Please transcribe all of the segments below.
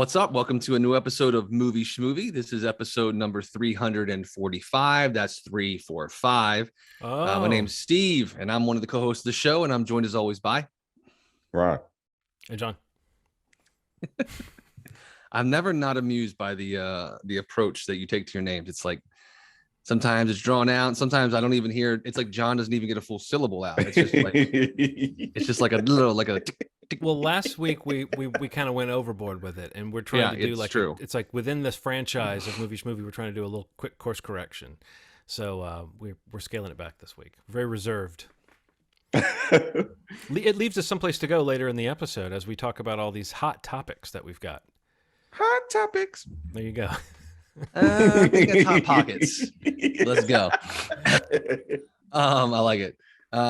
What's up? Welcome to a new episode of Movie Schmovie. This is episode number 345. That's 345. My name's Steve, and I'm one of the co-hosts of the show, and I'm joined as always by Ron. Hey, John. I'm never not amused by the approach that you take to your names. It's like sometimes it's drawn out. Sometimes I don't even hear. It's like John doesn't even get a full syllable out. It's just like a little like a. Well, last week we kind of went overboard with it, and we're trying to do like true. It's like within this franchise of Movie Schmovie, we're trying to do a little quick course correction. So we're scaling it back this week. Very reserved. It leaves us someplace to go later in the episode as we talk about all these hot topics that we've got. Hot topics. There you go. I think it's Hot Pockets. Let's go. I like it.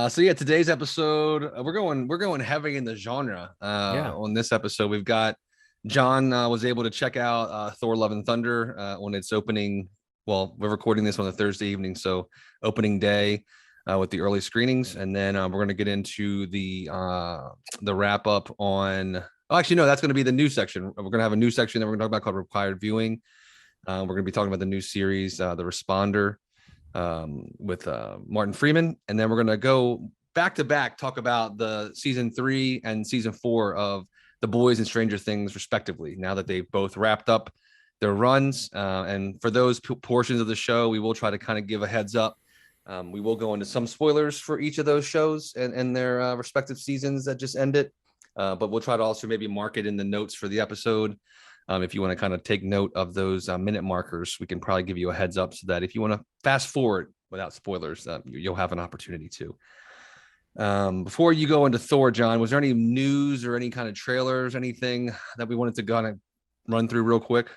So yeah, today's episode we're going heavy in the genre. On this episode, we've got John was able to check out Thor: Love and Thunder on its opening. Well, we're recording this on a Thursday evening, so opening day with the early screenings, and then we're going to get into the wrap up on. Oh, actually, no, that's going to be the new section. We're going to have a new section that we're going to talk about called required viewing. We're going to be talking about the new series, The Responder, with Martin Freeman, and then we're going to go back to back talk about the season 3 and season 4 of The Boys and Stranger Things, respectively. Now that they've both wrapped up their runs, and for those portions of the show, we will try to kind of give a heads up. We will go into some spoilers for each of those shows and their respective seasons that just ended. But we'll try to also maybe mark it in the notes for the episode. If you want to kind of take note of those minute markers, we can probably give you a heads up so that if you want to fast forward without spoilers, you'll have an opportunity to. Before you go into Thor, John, was there any news or any kind of trailers, anything that we wanted to kind of run through real quick?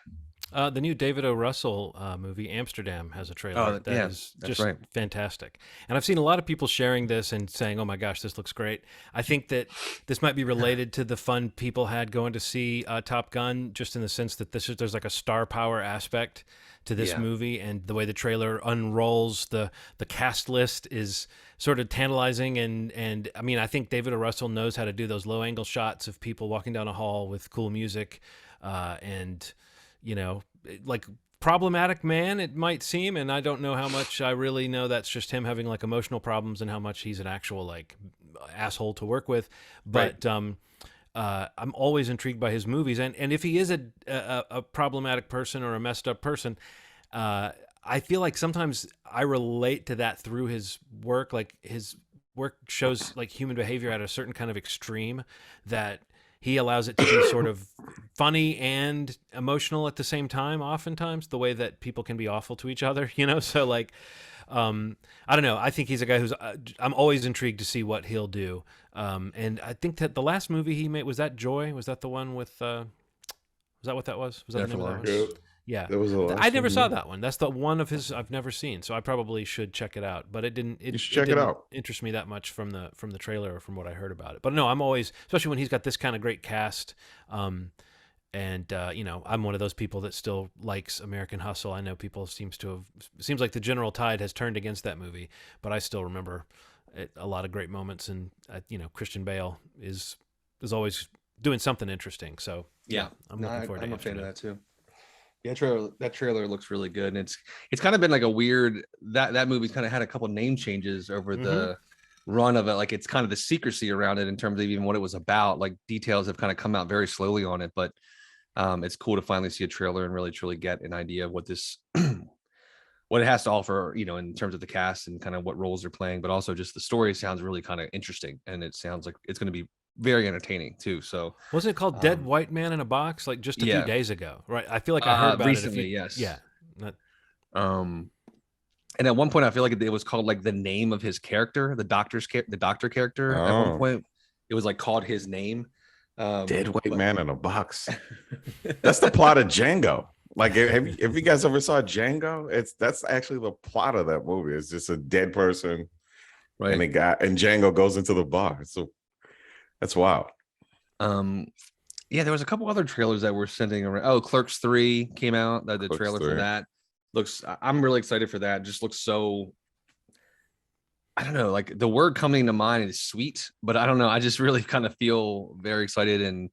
The new David O. Russell movie, Amsterdam, has a trailer that is just fantastic. And I've seen a lot of people sharing this and saying, oh my gosh, this looks great. I think that this might be related to the fun people had going to see Top Gun, just in the sense that there's like a star power aspect to this movie, and the way the trailer unrolls the cast list is sort of tantalizing. And I mean, I think David O. Russell knows how to do those low angle shots of people walking down a hall with cool music, and you know, like problematic man, it might seem, and I don't know how much I really know that's just him having like emotional problems and how much he's an actual like asshole to work with. But I'm always intrigued by his movies, and if he is a problematic person or a messed up person, I feel like sometimes I relate to that through his work. Like his work shows like human behavior at a certain kind of extreme that he allows it to be sort of funny and emotional at the same time, oftentimes, the way that people can be awful to each other, you know? So, like, I don't know. I think he's a guy who's, I'm always intrigued to see what he'll do. And I think that the last movie he made, was that Joy? Was that the one with, was that what that was? Was that the name of that one? Yeah, I never saw that one. That's the one of his I've never seen, so I probably should check it out. But it didn't. You should check it out. Interest me that much from the trailer or from what I heard about it. But no, I'm always, especially when he's got this kind of great cast. And you know, I'm one of those people that still likes American Hustle. I know people seems like the general tide has turned against that movie, but I still remember a lot of great moments. And you know, Christian Bale is always doing something interesting. So yeah, I'm looking forward to it. I'm a fan of that too. Yeah, that trailer looks really good, and it's kind of been like a weird that movie's kind of had a couple name changes over the run of it. Like it's kind of the secrecy around it in terms of even what it was about. Like details have kind of come out very slowly on it, but it's cool to finally see a trailer and really truly get an idea of what this what it has to offer, you know, in terms of the cast and kind of what roles they're playing, but also just the story sounds really kind of interesting, and it sounds like it's going to be very entertaining too. So wasn't it called Dead White Man in a Box like just a few days ago? Right. I feel like I heard about recently, it. Yes. Yeah. And at one point I feel like it was called like the name of his character, the doctor character. At one point it was like called his name. Dead White Man in a Box. That's the plot of Django. Like if you guys ever saw Django, that's actually the plot of that movie. It's just a dead person, right? And Django goes into the bar. So that's wild. Yeah, there was a couple other trailers that were sending around. Oh, Clerks 3 came out. The trailer for that looks. I'm really excited for that. It just looks so. I don't know. Like the word coming to mind is sweet, but I don't know. I just really kind of feel very excited and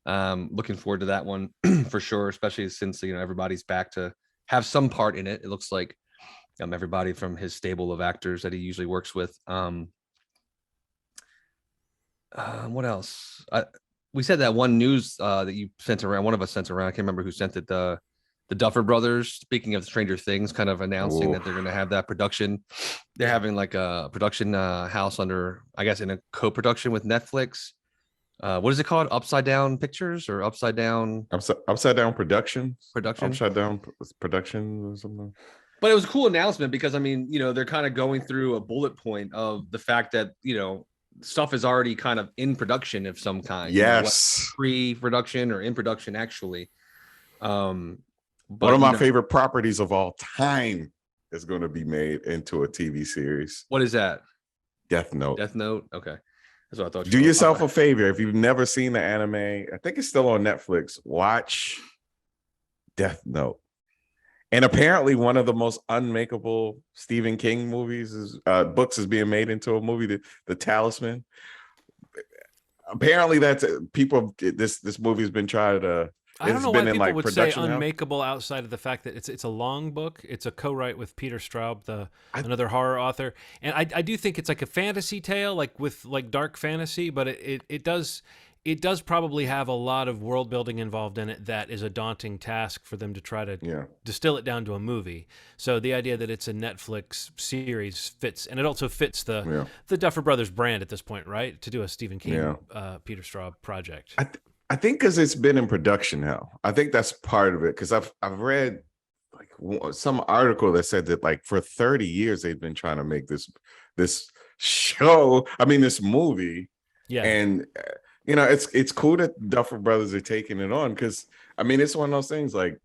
Looking forward to that one for sure, especially since everybody's back to have some part in it. It looks like everybody from his stable of actors that he usually works with. What else? We said that one news that you sent around. One of us sent around. I can't remember who sent it. The Duffer brothers, speaking of Stranger Things, kind of announcing that they're going to have that production. They're having like a production house under, I guess, in a co-production with Netflix. What is it called? Upside Down Pictures or Upside Down Production Upside Down Production or something. But it was a cool announcement because they're kind of going through a bullet point of the fact that stuff is already kind of in production of some kind. Yes, pre-production or in production actually. But one of my favorite properties of all time is going to be made into a TV series. What is that? Death Note. Death Note. Okay. That's what I thought. Do yourself a favor. If you've never seen the anime, I think it's still on Netflix. Watch Death Note. And apparently one of the most unmakeable Stephen King books is being made into a movie, The Talisman. Apparently that's people. This movie has been tried to. I don't know why people would say unmakeable outside of the fact that it's a long book. It's a co-write with Peter Straub, another horror author, and I do think it's like a fantasy tale, like with like dark fantasy, but it does probably have a lot of world building involved in it that is a daunting task for them to try to distill it down to a movie. So the idea that it's a Netflix series fits, and it also fits the Duffer Brothers brand at this point, right? To do a Stephen King, Peter Straub project. I think because it's been in production now. I think that's part of it. Because I've read like some article that said that like for 30 years they've been trying to make this show. This movie. Yeah. And it's cool that Duffer Brothers are taking it on because it's one of those things like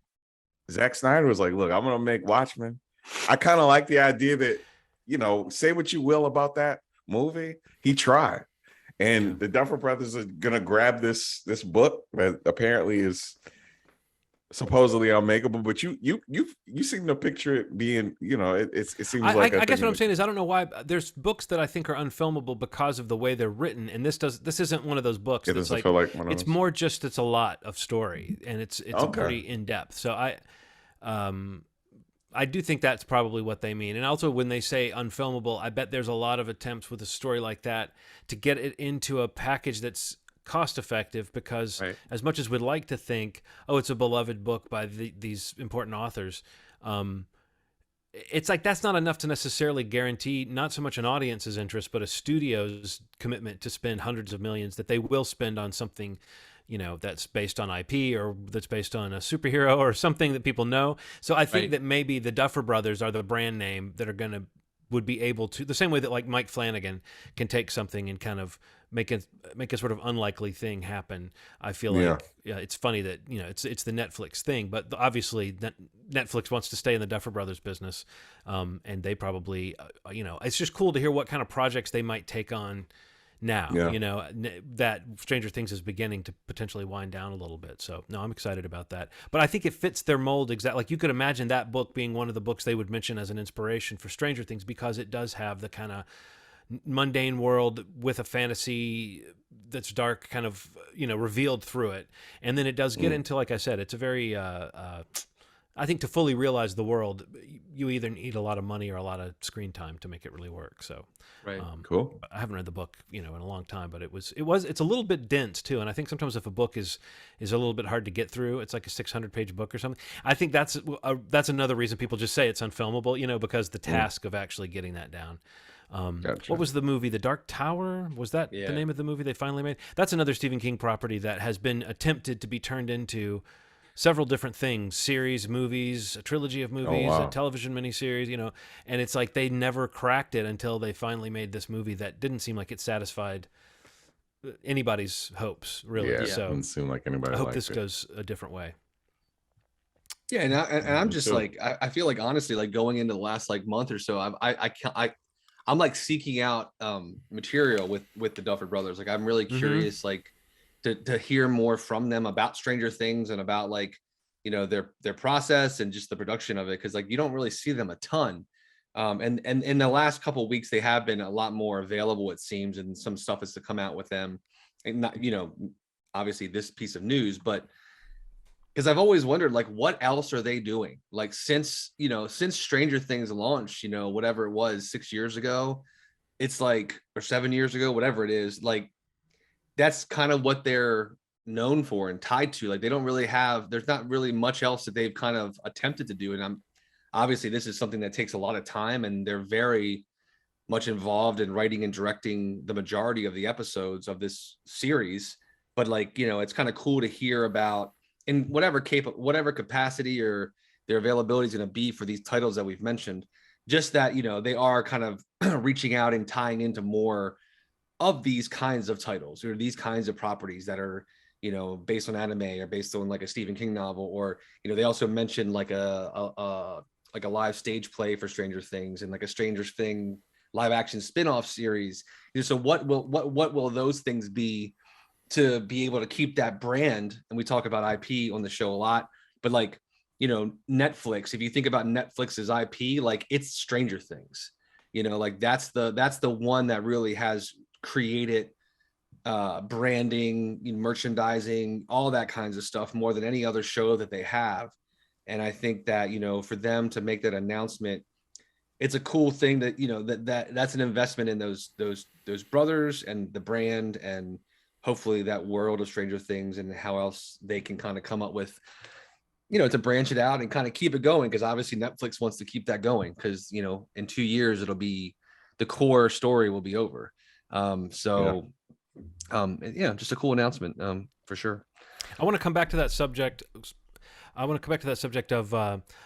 Zack Snyder was like, look, I'm gonna make Watchmen. I kind of like the idea that say what you will about that movie, he tried. And the Duffer Brothers are gonna grab this book that apparently is supposedly unmakeable, but you seem to picture it being, it seems like. I guess what I'm saying is I don't know why there's books that I think are unfilmable because of the way they're written, and this isn't one of those books. It doesn't feel like one of it's those. More just it's a lot of story, and it's pretty in depth. So I do think that's probably what they mean. And also when they say unfilmable, I bet there's a lot of attempts with a story like that to get it into a package that's cost effective because as much as we'd like to think, it's a beloved book by these important authors, it's like that's not enough to necessarily guarantee not so much an audience's interest, but a studio's commitment to spend hundreds of millions that they will spend on something that's based on IP or that's based on a superhero or something that people know. So I think that maybe the Duffer Brothers are the brand name that would be able to, the same way that like Mike Flanagan can take something and kind of make a sort of unlikely thing happen. I feel like it's funny that it's the Netflix thing, but obviously Netflix wants to stay in the Duffer Brothers business, and they probably it's just cool to hear what kind of projects they might take on now. That Stranger Things is beginning to potentially wind down a little bit. So no, I'm excited about that. But I think it fits their mold exactly. Like you could imagine that book being one of the books they would mention as an inspiration for Stranger Things because it does have the kind of mundane world with a fantasy that's dark kind of revealed through it, and then it does get into, like I said, it's a very I think to fully realize the world, you either need a lot of money or a lot of screen time to make it really work. So, cool. I haven't read the book, in a long time, but it's a little bit dense too. And I think sometimes if a book is a little bit hard to get through, it's like a 600-page book or something. I think that's another reason people just say it's unfilmable, because the task of actually getting that down. Gotcha. What was the movie? The Dark Tower? Was that the name of the movie they finally made? That's another Stephen King property that has been attempted to be turned into several different things, series, movies, a trilogy of movies, a television miniseries, and it's like they never cracked it until they finally made this movie that didn't seem like it satisfied anybody's hopes, really. Yeah, so didn't seem like anybody. I hope this goes a different way. Yeah, and I'm just like I feel like honestly, like going into the last like month or so, I'm like seeking out material with the Duffer Brothers. Like I'm really curious, like to hear more from them about Stranger Things and about like their process and just the production of it, because like you don't really see them a ton. And in the last couple of weeks they have been a lot more available, it seems, and some stuff is to come out with them. And not, obviously this piece of news, but because I've always wondered, like, what else are they doing? Like, since Stranger Things launched, whatever it was 6 years ago, it's like, or 7 years ago, whatever it is, like, that's kind of what they're known for and tied to. Like, they don't really have, there's not really much else that they've kind of attempted to do. And obviously this is something that takes a lot of time, and they're very much involved in writing and directing the majority of the episodes of this series. But like, it's kind of cool to hear about, in whatever capacity or their availability is going to be for these titles that we've mentioned, just that, they are kind of reaching out and tying into more of these kinds of titles or these kinds of properties that are, based on anime or based on like a Stephen King novel, or, they also mentioned like a live stage play for Stranger Things and like a Stranger Thing live action spin-off series. So what will those things be to be able to keep that brand? And we talk about IP on the show a lot, but like, Netflix, if you think about Netflix's IP, like, it's Stranger Things, like that's the one that really has created branding, merchandising, all that kinds of stuff more than any other show that they have. And I think that, for them to make that announcement, it's a cool thing that that's an investment in those brothers and the brand, and hopefully that world of Stranger Things, and how else they can kind of come up with, to branch it out and kind of keep it going. Because obviously Netflix wants to keep that going, because, in 2 years, it'll be, the core story will be over. Just a cool announcement, for sure. I want to come back to that subject. Of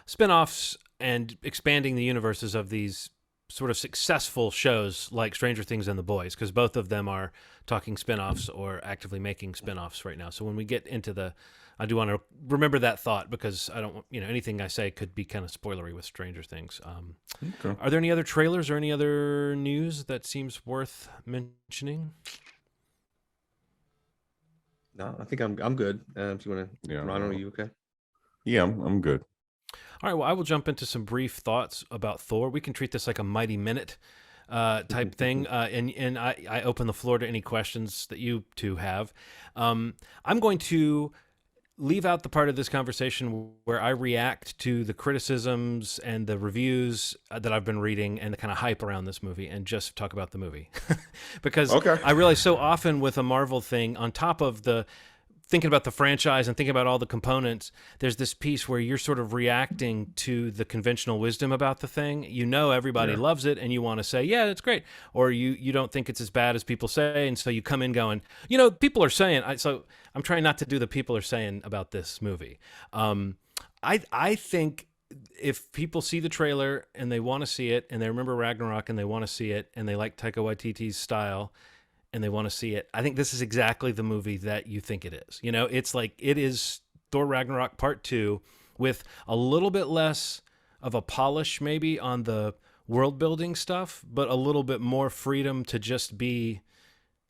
spinoffs and expanding the universes of these sort of successful shows like Stranger Things and The Boys, because both of them are talking spinoffs or actively making spinoffs right now. So when we get into I do want to remember that thought, because I don't, anything I say could be kind of spoilery with Stranger Things. Okay. Are there any other trailers or any other news that seems worth mentioning? No, I think I'm good. If you want to, Ronald, are you okay? Yeah, I'm good. All right, well, I will jump into some brief thoughts about Thor. We can treat this like a Mighty Minute type thing, and I open the floor to any questions that you two have. I'm going to leave out the part of this conversation where I react to the criticisms and the reviews that I've been reading and the kind of hype around this movie, and just talk about the movie. Because I realize so often with a Marvel thing, on top of the thinking about the franchise and thinking about all the components, there's this piece where you're sort of reacting to the conventional wisdom about the thing. Everybody loves it, and you want to say, yeah, it's great. Or you don't think it's as bad as people say, and so you come in going, people are saying. So I'm trying not to do the people are saying about this movie. I think if people see the trailer and they want to see it, and they remember Ragnarok and they want to see it, and they like Taika Waititi's style, and they want to see it, I think this is exactly the movie that you think it is. It's like, it is Thor Ragnarok Part 2 with a little bit less of a polish maybe on the world building stuff, but a little bit more freedom to just be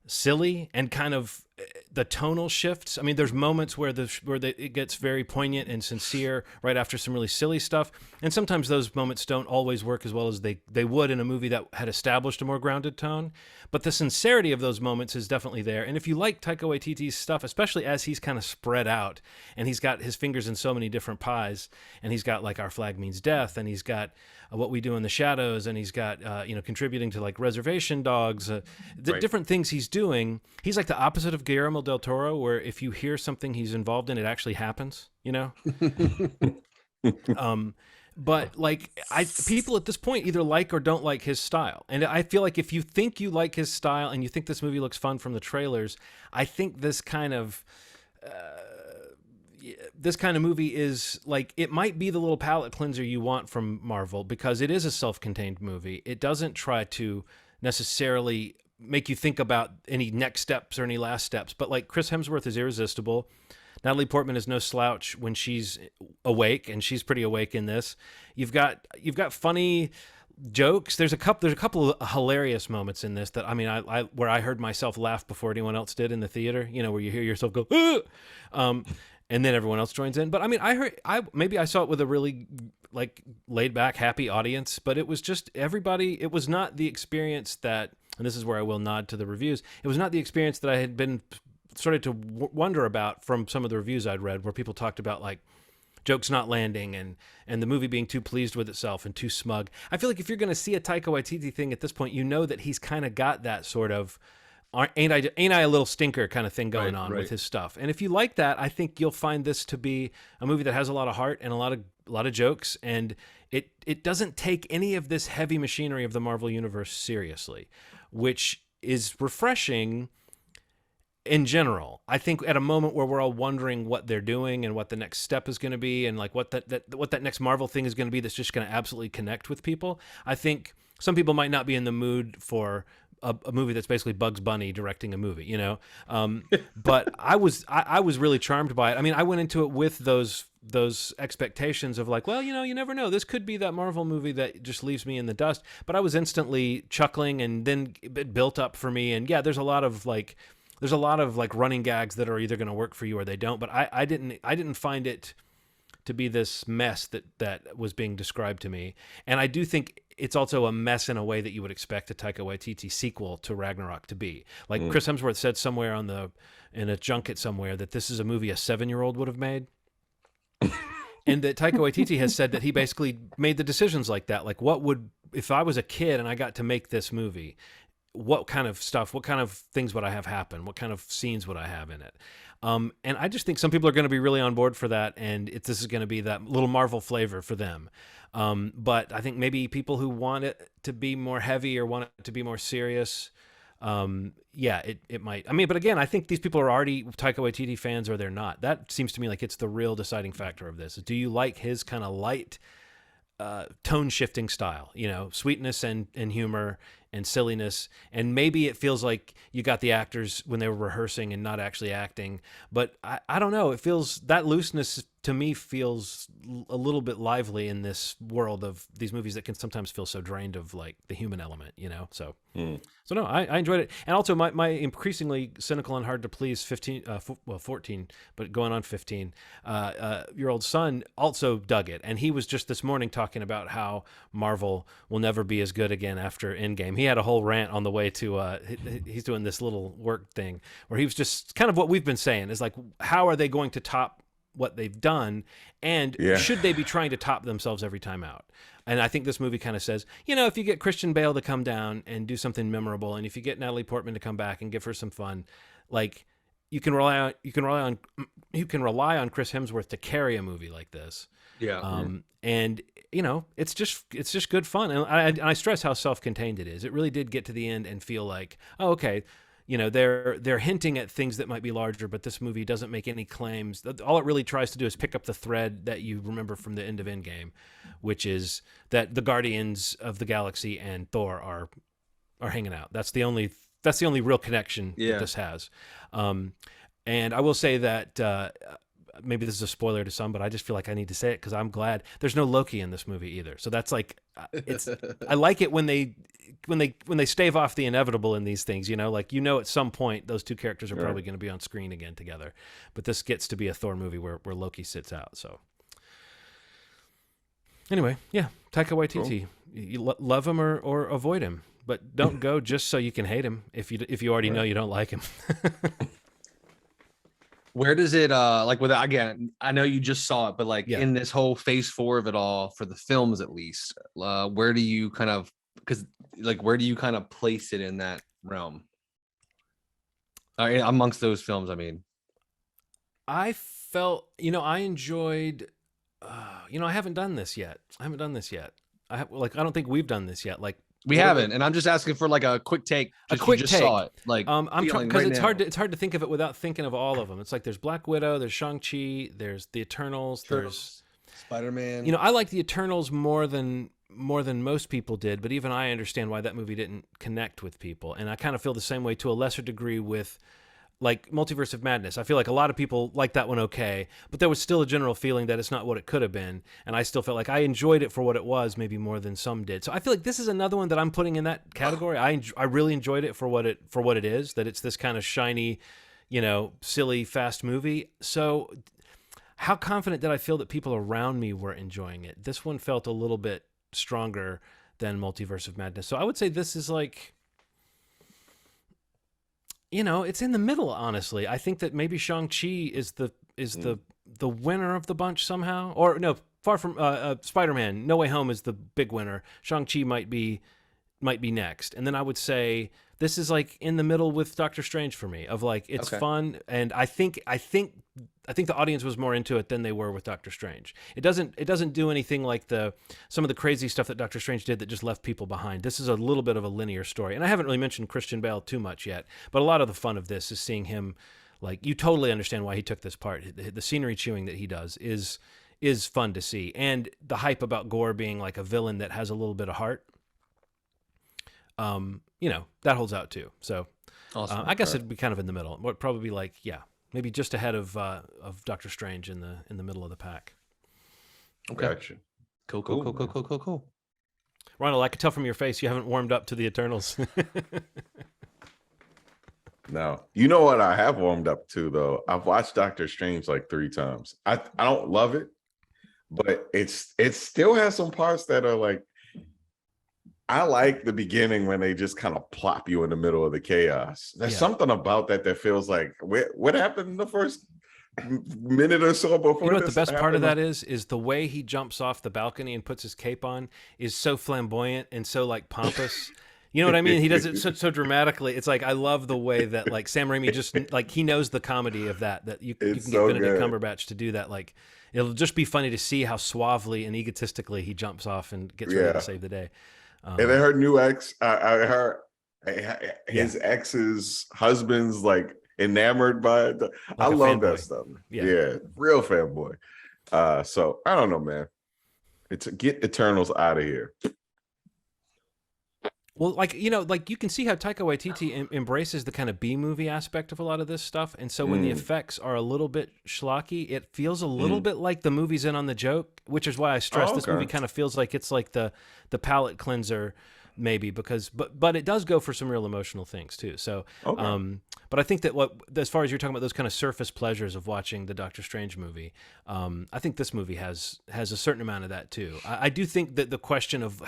silly, and kind of the tonal shifts. I mean, there's moments where it gets very poignant and sincere right after some really silly stuff, and sometimes those moments don't always work as well as they would in a movie that had established a more grounded tone. But the sincerity of those moments is definitely there. And if you like Taika Waititi's stuff, especially as he's kind of spread out and he's got his fingers in so many different pies, and he's got like Our Flag Means Death, and he's got What We Do in the Shadows, and he's got contributing to like Reservation Dogs, the different things he's doing. He's like the opposite of Guillermo del Toro, where if you hear something he's involved in, it actually happens, But like, people at this point either like or don't like his style. And I feel like if you think you like his style and you think this movie looks fun from the trailers, I think this kind of movie is like, it might be the little palate cleanser you want from Marvel, because it is a self-contained movie. It doesn't try to necessarily make you think about any next steps or any last steps. But like, Chris Hemsworth is irresistible. Natalie Portman is no slouch when she's awake, and she's pretty awake in this. You've got funny jokes. There's a couple of hilarious moments in this that, I mean, I where I heard myself laugh before anyone else did in the theater. Where you hear yourself go, and then everyone else joins in. But I mean, I saw it with a really like laid back, happy audience, but it was just everybody. It was not the experience that, and this is where I will nod to the reviews, it was not the experience that I had been started to wonder about from some of the reviews I'd read, where people talked about like jokes not landing and the movie being too pleased with itself and too smug. I feel like if you're going to see a Taika Waititi thing at this point, you know that he's kind of got that sort of ain't I a little stinker kind of thing going on with his stuff. And if you like that, I think you'll find this to be a movie that has a lot of heart and a lot of jokes, and it doesn't take any of this heavy machinery of the Marvel Universe seriously, which is refreshing in general. I think at a moment where we're all wondering what they're doing and what the next step is going to be, and like what that next Marvel thing is going to be that's just going to absolutely connect with people. I think some people might not be in the mood for a movie that's basically Bugs Bunny directing a movie, you know. But I was really charmed by it. I mean, I went into it with those expectations of like, well, you know, you never know. This could be that Marvel movie that just leaves me in the dust. But I was instantly chuckling, and then it built up for me. And yeah, there's a lot of like running gags that are either going to work for you or they don't. But I didn't find it to be this mess that was being described to me. And I do think it's also a mess in a way that you would expect a Taika Waititi sequel to Ragnarok to be. Like Chris Hemsworth said somewhere in a junket somewhere that this is a movie a 7-year-old would have made. And that Taika Waititi has said that he basically made the decisions like that. Like, if I was a kid and I got to make this movie, what kind of things would I have happen? What kind of scenes would I have in it? And I just think some people are going to be really on board for that, and this is going to be that little Marvel flavor for them. But I think maybe people who want it to be more heavy or want it to be more serious, it might. I mean, but again, I think these people are already Taika Waititi fans or they're not. That seems to me like it's the real deciding factor of this. Do you like his kind of light, tone-shifting style? You know, sweetness and humor and silliness, and maybe it feels like you got the actors when they were rehearsing and not actually acting, but I don't know, it feels, that looseness to me feels a little bit lively in this world of these movies that can sometimes feel so drained of like the human element, you know. So no, I enjoyed it. And also my increasingly cynical and hard to please 14 but going on 15 year old son also dug it, and he was just this morning talking about how Marvel will never be as good again after Endgame. He had a whole rant on the way to he's doing this little work thing where he was just kind of what we've been saying is like, how are they going to top what they've done, and should they be trying to top themselves every time out? And I think this movie kind of says, you know, if you get Christian Bale to come down and do something memorable, and if you get Natalie Portman to come back and give her some fun, like you can rely on Chris Hemsworth to carry a movie like this. And you know, it's just good fun, and I stress how self-contained it is. It really did get to the end and feel like, oh, okay, you know, they're hinting at things that might be larger, but this movie doesn't make any claims. All it really tries to do is pick up the thread that you remember from the end of Endgame, which is that the Guardians of the Galaxy and Thor are hanging out. That's the only real connection that this has. And I will say that maybe this is a spoiler to some, but I just feel like I need to say it because I'm glad there's no Loki in this movie either. So that's like, I like it when they stave off the inevitable in these things, you know, like, you know, at some point those two characters are probably going to be on screen again together, but this gets to be a Thor movie where Loki sits out. So anyway, Taika Waititi, you love him or avoid him, but don't go just so you can hate him if you already know you don't like him. Where does it like, with again, I know you just saw it, but like in this whole phase 4 of it all, for the films at least, where do you kind of place it in that realm? Amongst those films, I mean. I felt, you know, I enjoyed, you know, I haven't done this yet. I don't think we've done this yet. Like, we haven't, and I'm just asking for like a quick take. Saw it. Like, I'm trying, because it's hard to think of it without thinking of all of them. It's like there's Black Widow, there's Shang-Chi, there's the Eternals, there's Spider-Man. You know, I like the Eternals more than most people did, but even I understand why that movie didn't connect with people. And I kind of feel the same way to a lesser degree with like Multiverse of Madness. I feel like a lot of people like that one okay, but there was still a general feeling that it's not what it could have been, and I still felt like I enjoyed it for what it was, maybe more than some did. So I feel like this is another one that I'm putting in that category. I really enjoyed it for what it is, that it's this kind of shiny, you know, silly, fast movie. So how confident did I feel that people around me were enjoying it? This one felt a little bit stronger than Multiverse of Madness. So I would say this is like it's in the middle, honestly. I think that maybe Shang-Chi is the winner of the bunch somehow. Or no, far from Spider-Man, No Way Home is the big winner. Shang-Chi might be next. And then I would say this is like in the middle with Doctor Strange for me, of like it's fun, and I think the audience was more into it than they were with Doctor Strange. It doesn't do anything like some of the crazy stuff that Doctor Strange did that just left people behind. This is a little bit of a linear story. And I haven't really mentioned Christian Bale too much yet, but a lot of the fun of this is seeing him, like, you totally understand why he took this part. The scenery chewing that he does is fun to see. And the hype about Gore being like a villain that has a little bit of heart, that holds out too. So awesome. I guess it'd be kind of in the middle. It would probably be like, maybe just ahead of Doctor Strange in the middle of the pack. Okay. Gotcha. Cool. Ronald, I could tell from your face you haven't warmed up to the Eternals. No. You know what I have warmed up to, though? I've watched Doctor Strange like 3 times. I don't love it, but it still has some parts that are like, I like the beginning when they just kind of plop you in the middle of the chaos. There's something about that feels like, what happened in the first minute or so before? You know what the best part of that is the way he jumps off the balcony and puts his cape on is so flamboyant and so like pompous. You know what I mean? He does it so dramatically. It's like, I love the way that like Sam Raimi just like, he knows the comedy of that you can get Benedict Cumberbatch to do that. Like, it'll just be funny to see how suavely and egotistically he jumps off and gets ready to save the day. And then her new ex, I heard his ex's husband's like enamored by it. Like I love that stuff. Yeah, real fanboy. So I don't know, man. It's get Eternals out of here. Well, like, like you can see how Taika Waititi embraces the kind of B-movie aspect of a lot of this stuff. And so when the effects are a little bit schlocky, it feels a little bit like the movie's in on the joke, which is why I stress this movie kind of feels like it's like the palate cleanser, maybe, because but it does go for some real emotional things too. So but I think that as far as you're talking about those kind of surface pleasures of watching the Doctor Strange movie, I think this movie has a certain amount of that too. I do think that the question of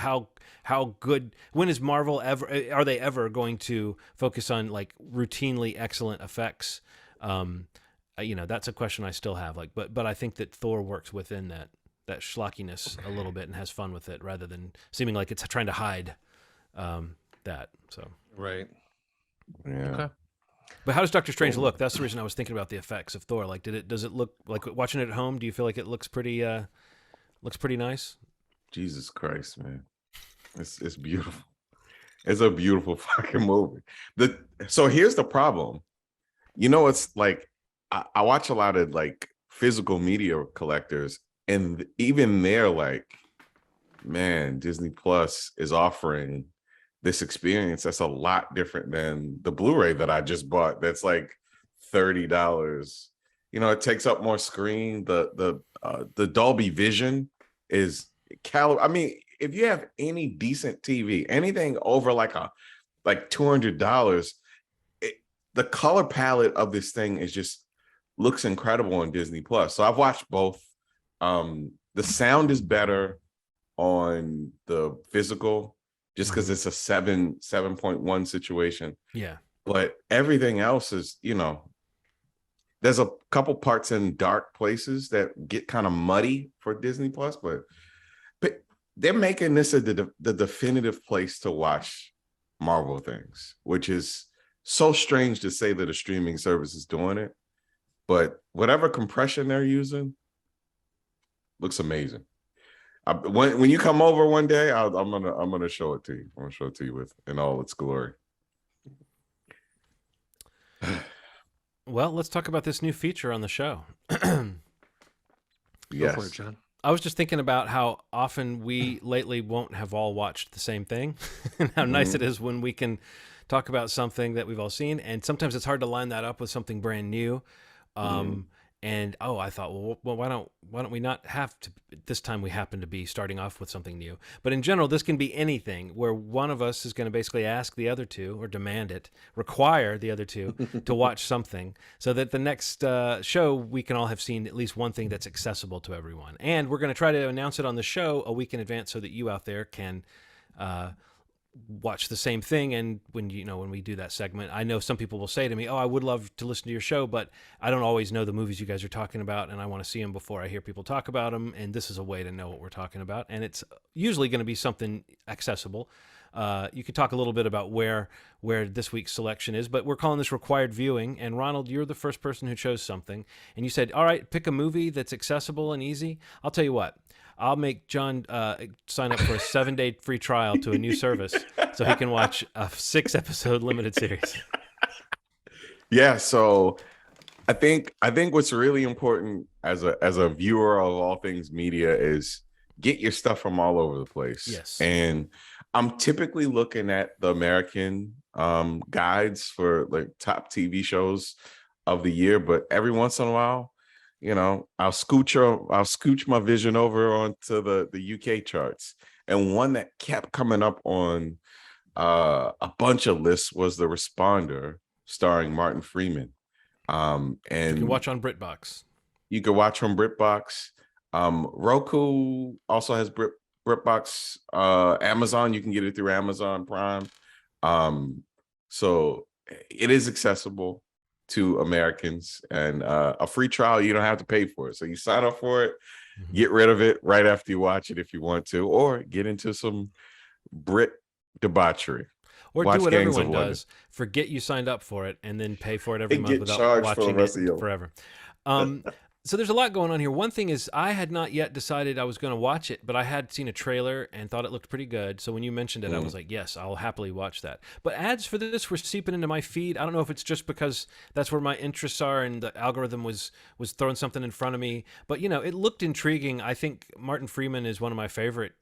how good, when is Marvel are they ever going to focus on like routinely excellent effects? That's a question I still have. Like, but I think that Thor works within that schlockiness a little bit and has fun with it, rather than seeming like it's trying to hide that. So right, yeah. Okay. But how does Doctor Strange look? That's the reason I was thinking about the effects of Thor. Like, does it look like, watching it at home, do you feel like it looks pretty nice? Jesus Christ, man. It's beautiful. It's a beautiful fucking movie. So here's the problem. It's like I watch a lot of like physical media collectors, and even they're like, man, Disney Plus is offering this experience that's a lot different than the Blu-ray that I just bought. That's like $30. It takes up more screen. The Dolby Vision is I mean, if you have any decent TV, anything over like $200, the color palette of this thing is just looks incredible on Disney Plus. So I've watched both. The sound is better on the physical, just because it's a 7.1 situation. Yeah. But everything else is, there's a couple parts in dark places that get kind of muddy for Disney Plus, but they're making this the definitive place to watch Marvel things, which is so strange to say that a streaming service is doing it. But whatever compression they're using looks amazing. When you come over one day, I'm gonna show it to you. I'm gonna show it to you in all its glory. Well, let's talk about this new feature on the show. Yes. Go for it, John. I was just thinking about how often we lately won't have all watched the same thing, and how nice it is when we can talk about something that we've all seen. And sometimes it's hard to line that up with something brand new. And I thought, well, why don't we not have to? This time we happen to be starting off with something new. But in general, this can be anything where one of us is going to basically ask the other two, or demand it, require the other two to watch something, so that the next show we can all have seen at least one thing that's accessible to everyone. And we're going to try to announce it on the show a week in advance, so that you out there can watch the same thing. And when we do that segment, I know some people will say to me, "Oh, I would love to listen to your show, but I don't always know the movies you guys are talking about, and I want to see them before I hear people talk about them." And this is a way to know what we're talking about, and it's usually going to be something accessible. You could talk a little bit about where this week's selection is, but we're calling this required viewing. And Ronald, you're the first person who chose something, and you said, "All right, pick a movie that's accessible and easy." I'll tell you what. I'll make John sign up for a 7-day free trial to a new service so he can watch a 6-episode limited series. Yeah, so I think what's really important as a viewer of all things media is get your stuff from all over the place. Yes. And I'm typically looking at the American guides for like top TV shows of the year, but every once in a while, I'll scooch my vision over onto the UK charts. And one that kept coming up on a bunch of lists was The Responder, starring Martin Freeman. And you can watch on BritBox. You can watch on BritBox. Roku also has BritBox. Amazon, you can get it through Amazon Prime. So it is accessible to Americans, and a free trial, you don't have to pay for it. So you sign up for it, get rid of it right after you watch it if you want to, or get into some Brit debauchery. Or watch do what everyone does, forget you signed up for it, and then pay for it every month without watching it forever. So there's a lot going on here. One thing is I had not yet decided I was going to watch it, but I had seen a trailer and thought it looked pretty good. So when you mentioned it, I was like, yes, I'll happily watch that. But ads for this were seeping into my feed. I don't know if it's just because that's where my interests are and the algorithm was throwing something in front of me. But, it looked intriguing. I think Martin Freeman is one of my favorite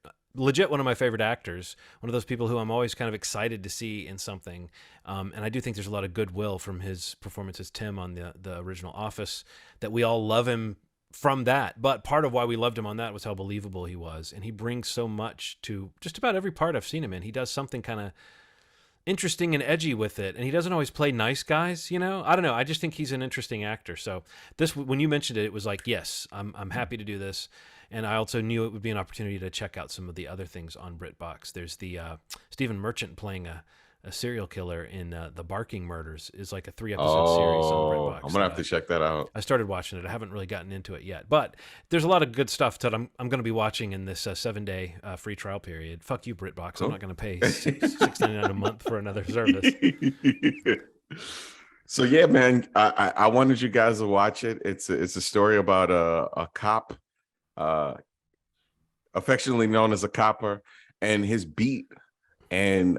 actors, one of those people who I'm always kind of excited to see in something. And I do think there's a lot of goodwill from his performance as Tim on the original Office, that we all love him from that. But part of why we loved him on that was how believable he was. And he brings so much to just about every part I've seen him in. He does something kind of interesting and edgy with it. And he doesn't always play nice guys, I don't know. I just think he's an interesting actor. So when you mentioned it, it was like, yes, I'm happy to do this. And I also knew it would be an opportunity to check out some of the other things on BritBox. There's the Stephen Merchant playing a serial killer in The Barking Murders is like a 3-episode series on BritBox. I'm going to have to check that out. I started watching it. I haven't really gotten into it yet. But there's a lot of good stuff that I'm going to be watching in this 7-day free trial period. Fuck you, BritBox. Cool. I'm not going to pay $6.99 a month for another service. So, yeah, man, I wanted you guys to watch it. It's a story about a cop, affectionately known as a copper, and his beat, and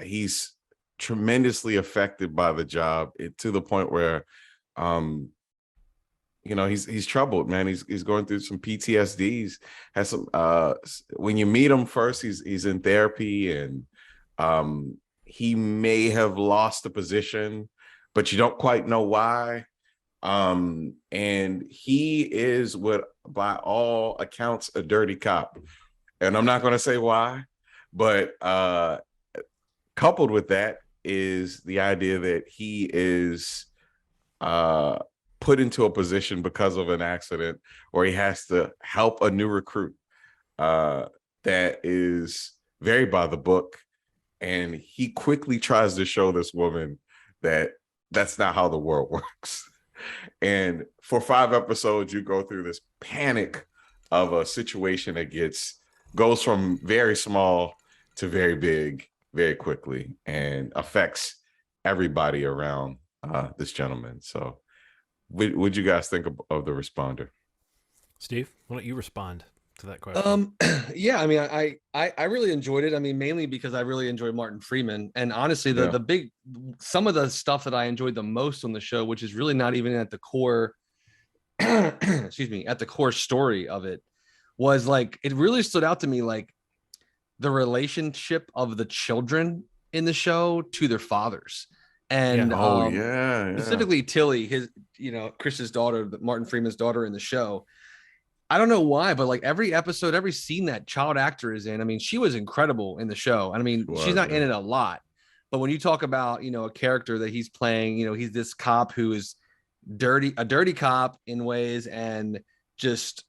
he's tremendously affected by the job to the point where he's troubled, man. He's going through some PTSDs, has some when you meet him first, he's in therapy, and he may have lost the position, but you don't quite know why. And he is, what by all accounts, a dirty cop. And I'm not going to say why, but coupled with that is the idea that he is put into a position because of an accident where he has to help a new recruit that is very by the book. And he quickly tries to show this woman that that's not how the world works. And for 5 episodes, you go through this panic of a situation that goes from very small to very big very quickly and affects everybody around this gentleman. So what'd you guys think of The Responder? Steve, why don't you respond to that question? Yeah, I mean, I really enjoyed it. I mean, mainly because I really enjoyed Martin Freeman, and honestly, some of the stuff that I enjoyed the most on the show, which is really not even at the core, excuse me, at the core story of it, was like, it really stood out to me, like the relationship of the children in the show to their fathers. And specifically Tilly, his, Chris's daughter, Martin Freeman's daughter in the show. I don't know why, but like every episode, every scene that child actor is in, I mean, she was incredible in the show. I mean, she's not in it a lot, but when you talk about, a character that he's playing, he's this cop who is a dirty cop in ways, and just,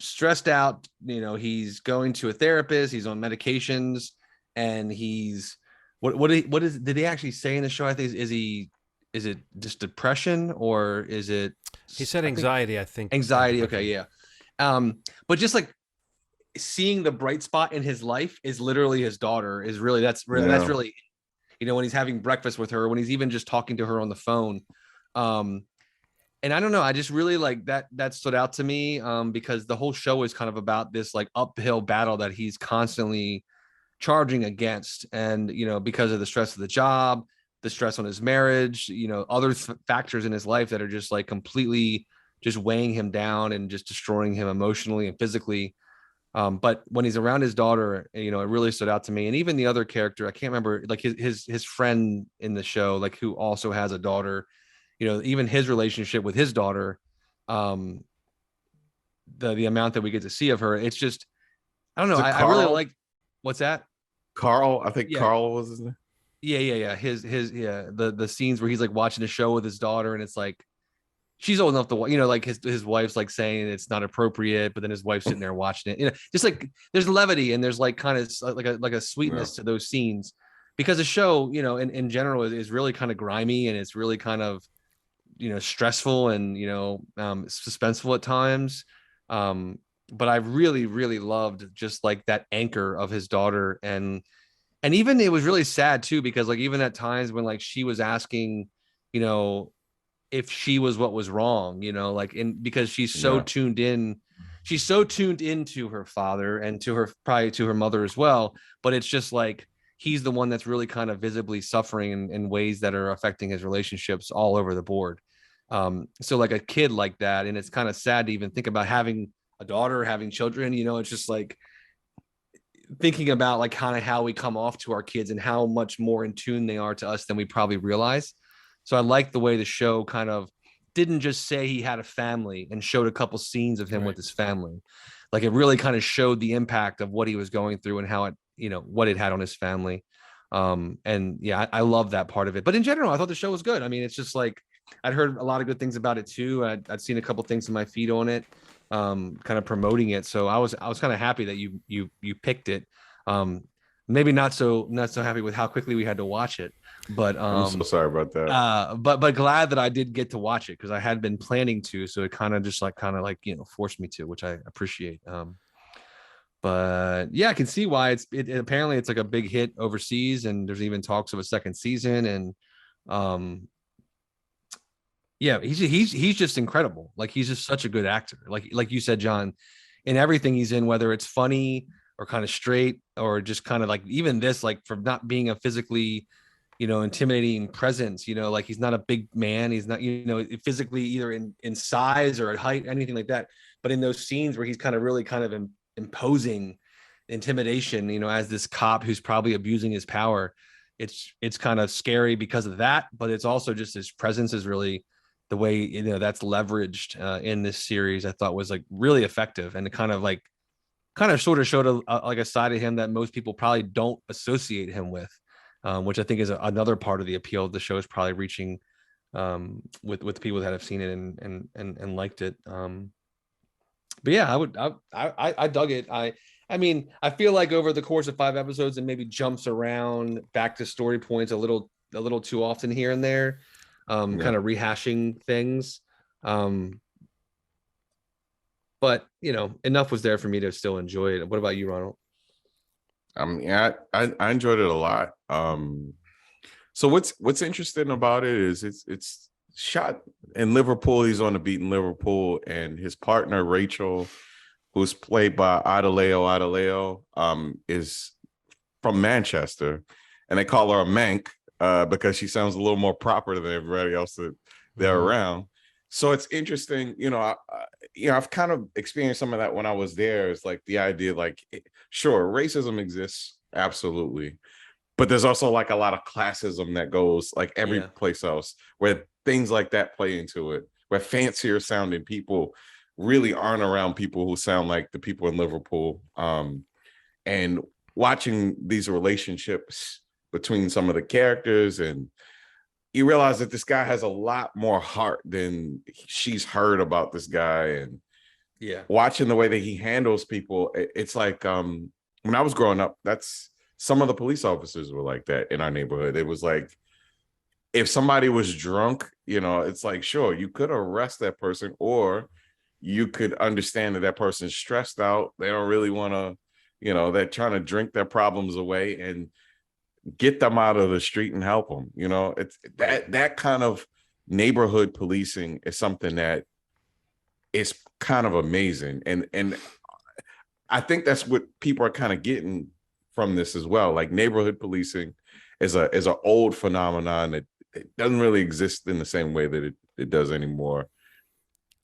stressed out. He's going to a therapist, he's on medications, and he's did he actually say in the show? I think is it just depression or is it? He said anxiety. I think anxiety. Okay, yeah. But just like seeing the bright spot in his life is literally his daughter. Is really that's really, when he's having breakfast with her, when he's even just talking to her on the phone. And I don't know, I just really like that stood out to me, because the whole show is kind of about this like uphill battle that he's constantly charging against. And, because of the stress of the job, the stress on his marriage, other factors in his life that are just like completely just weighing him down and just destroying him emotionally and physically. But when he's around his daughter, it really stood out to me. And even the other character, I can't remember, like his friend in the show, like who also has a daughter, even his relationship with his daughter, the amount that we get to see of her, it's just, I don't know. I really like, what's that? Carl, I think Carl was his name. Yeah. The scenes where he's like watching a show with his daughter, and it's like, she's old enough to, like his wife's like saying it's not appropriate, but then his wife's sitting there watching it. Just like there's levity and there's like kind of like a sweetness to those scenes, because the show, in general is really kind of grimy, and it's really kind of, stressful and, suspenseful at times. But I really, really loved just like that anchor of his daughter. And even it was really sad too, because like even at times when like she was asking, if she was what was wrong, because she's so tuned in, she's so tuned into her father and probably to her mother as well. But it's just like, he's the one that's really kind of visibly suffering in ways that are affecting his relationships all over the board. So like a kid like that, and it's kind of sad to even think about having a daughter, having children, it's just like thinking about like kind of how we come off to our kids and how much more in tune they are to us than we probably realize. So I like the way the show kind of didn't just say he had a family and showed a couple scenes of him with his family. Like it really kind of showed the impact of what he was going through and how it, what it had on his family. And yeah, I love that part of it. But in general, I thought the show was good. I mean, it's just like, I'd heard a lot of good things about it too. I'd seen a couple things in my feed on it, kind of promoting it. So I was kind of happy that you picked it. Maybe not so happy with how quickly we had to watch it, but I'm so sorry about that. But glad that I did get to watch it, because I had been planning to. So it kind of just like forced me to, which I appreciate. But yeah, I can see why it apparently it's like a big hit overseas, and there's even talks of a second season. And yeah, he's just incredible. Like he's just such a good actor. Like you said, John, in everything he's in, whether it's funny or kind of straight or just kind of like even this, like from not being a physically, intimidating presence, like he's not a big man. He's not, physically either in size or at height, anything like that. But in those scenes where he's kind of really kind of imposing intimidation, as this cop who's probably abusing his power, it's kind of scary because of that. But it's also just his presence is really the way, that's leveraged in this series. I thought was like really effective, and it kind of sort of showed a side of him that most people probably don't associate him with, which I think is another part of the appeal of the show, is probably reaching with people that have seen it and liked it. But yeah, I dug it. I mean, I feel like over the course of 5 episodes, it maybe jumps around back to story points a little too often here and there, kind of rehashing things. But enough was there for me to still enjoy it. What about you, Ronald? Yeah, I enjoyed it a lot. So what's interesting about it is it's shot in Liverpool. He's on the beat in Liverpool, and his partner Rachel, who's played by Adelaide, is from Manchester, and they call her a Mank because she sounds a little more proper than everybody else that they're around. So it's interesting, I've kind of experienced some of that when I was there. It's like the idea, like, sure, racism exists, absolutely. But there's also like a lot of classism that goes like every place else, where things like that play into it, where fancier sounding people really aren't around people who sound like the people in Liverpool. And watching these relationships between some of the characters, and you realize that this guy has a lot more heart than she's heard about this guy. And watching the way that he handles people, it's like when I was growing up, that's some of the police officers were like that in our neighborhood. It was like, if somebody was drunk, it's like, sure, you could arrest that person, or you could understand that that person's stressed out. They don't really want to, they're trying to drink their problems away and get them out of the street and help them. It's that kind of neighborhood policing is something that is kind of amazing. And I think that's what people are kind of getting from this as well. Like, neighborhood policing is an old phenomenon that it doesn't really exist in the same way that it does anymore.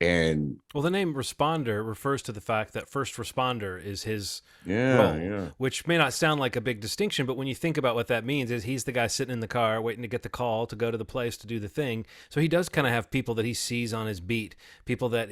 And well, the name responder refers to the fact that first responder is his role, which may not sound like a big distinction, but when you think about what that means, is he's the guy sitting in the car waiting to get the call to go to the place to do the thing. So he does kind of have people that he sees on his beat, people that